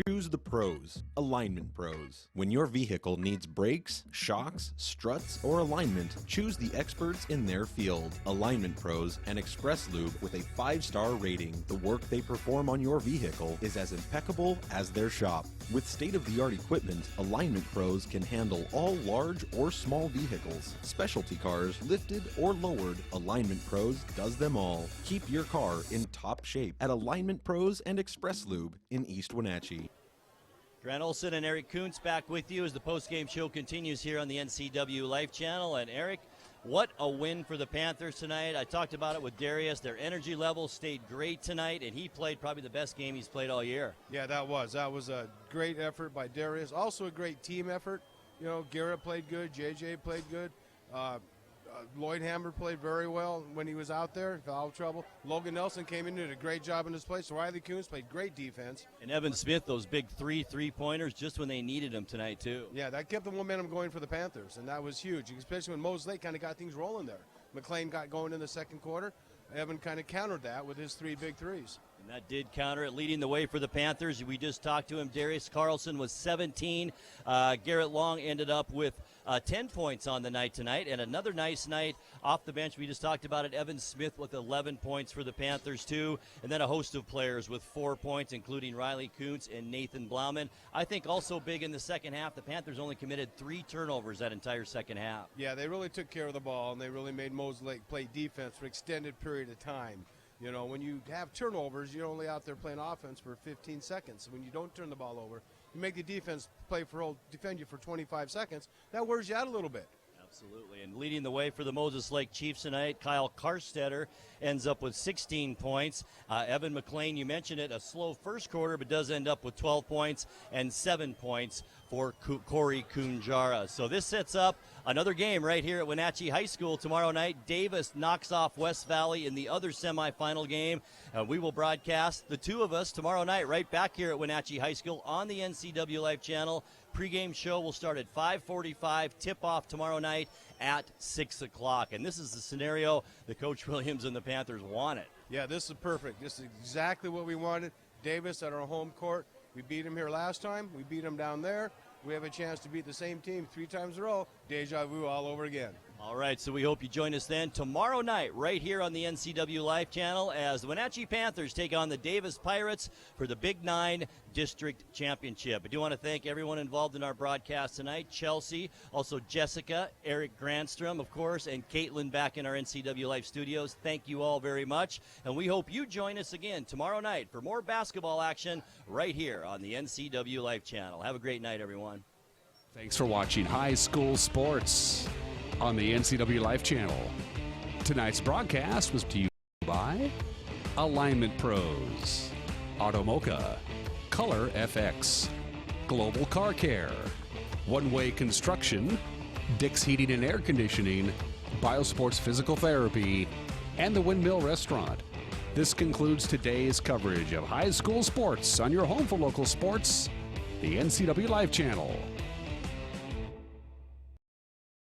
S5: Choose the pros, Alignment Pros. When your vehicle needs brakes, shocks, struts, or alignment, choose the experts in their field. Alignment Pros and Express Lube with a 5-star rating. The work they perform on your vehicle is as impeccable as their shop. With state-of-the-art equipment, Alignment Pros can handle all large or small vehicles, specialty cars, lifted or lowered. Alignment Pros does them all. Keep your car in top shape at Alignment Pros and Express Lube in East Wenatchee.
S2: Grant Olson and Eric Kuntz back with you as the post-game show continues here on the NCW Life channel. And Eric, what a win for the Panthers tonight. I talked about it with Darius. Their energy level stayed great tonight, and he played probably the best game he's played all year.
S3: Yeah, that was a great effort by Darius. Also a great team effort. Garrett played good. JJ played good. Lloyd Hammer played very well when he was out there, foul trouble. Logan Nelson came in and did a great job in his place. Riley Kuntz played great defense.
S2: And Evan Smith, those big three-pointers just when they needed them tonight, too.
S3: Yeah, that kept the momentum going for the Panthers, and that was huge, especially when Moses Lake kind of got things rolling there. McLean got going in the second quarter. Evan kind of countered that with his 3 big threes.
S2: And that did counter it, leading the way for the Panthers. We just talked to him. Darius Carlson was 17. Garrett Long ended up with 10 points on the night tonight, and another nice night off the bench. We just talked about it. Evan Smith with 11 points for the Panthers, too, and then a host of players with 4 points, including Riley Kuntz and Nathan Blauman. I think also big in the second half, the Panthers only committed 3 turnovers that entire second half.
S3: Yeah, they really took care of the ball, and they really made Moses Lake play defense for an extended period of time. You know, when you have turnovers, you're only out there playing offense for 15 seconds. When you don't turn the ball over, you make the defense defend you for 25 seconds. That wears you out a little bit.
S2: Absolutely. And leading the way for the Moses Lake Chiefs tonight, Kyle Karstetter ends up with 16 points. Evan McLean, you mentioned it, a slow first quarter, but does end up with 12 points and 7 points for Corey Kunjara. So this sets up another game right here at Wenatchee High School tomorrow night. Davis knocks off West Valley in the other semifinal game. We will broadcast, the two of us, tomorrow night right back here at Wenatchee High School on the NCW Life channel. Pre-game show will start at 5:45. Tip-off tomorrow night at 6 o'clock. And this is the scenario that Coach Williams and the Panthers wanted.
S3: Yeah, this is perfect. This is exactly what we wanted. Davis at our home court. We beat him here last time. We beat him down there. We have a chance to beat the same team 3 times in a row. Deja vu all over again.
S2: All right, so we hope you join us then tomorrow night right here on the NCW Life channel as the Wenatchee Panthers take on the Davis Pirates for the Big 9 District Championship. I do want to thank everyone involved in our broadcast tonight. Chelsea, also Jessica, Eric Grandstrom, of course, and Caitlin back in our NCW Life studios. Thank you all very much, and we hope you join us again tomorrow night for more basketball action right here on the NCW Life channel. Have a great night, everyone.
S1: Thanks for watching High School Sports on the NCW Life channel. Tonight's broadcast was to you by Alignment Pros, Automoca, Color FX, Global Car Care, One Way Construction, Dick's Heating and Air Conditioning, Biosports Physical Therapy, and the Windmill Restaurant. This concludes today's coverage of high school sports on your home for local sports, the NCW Life channel.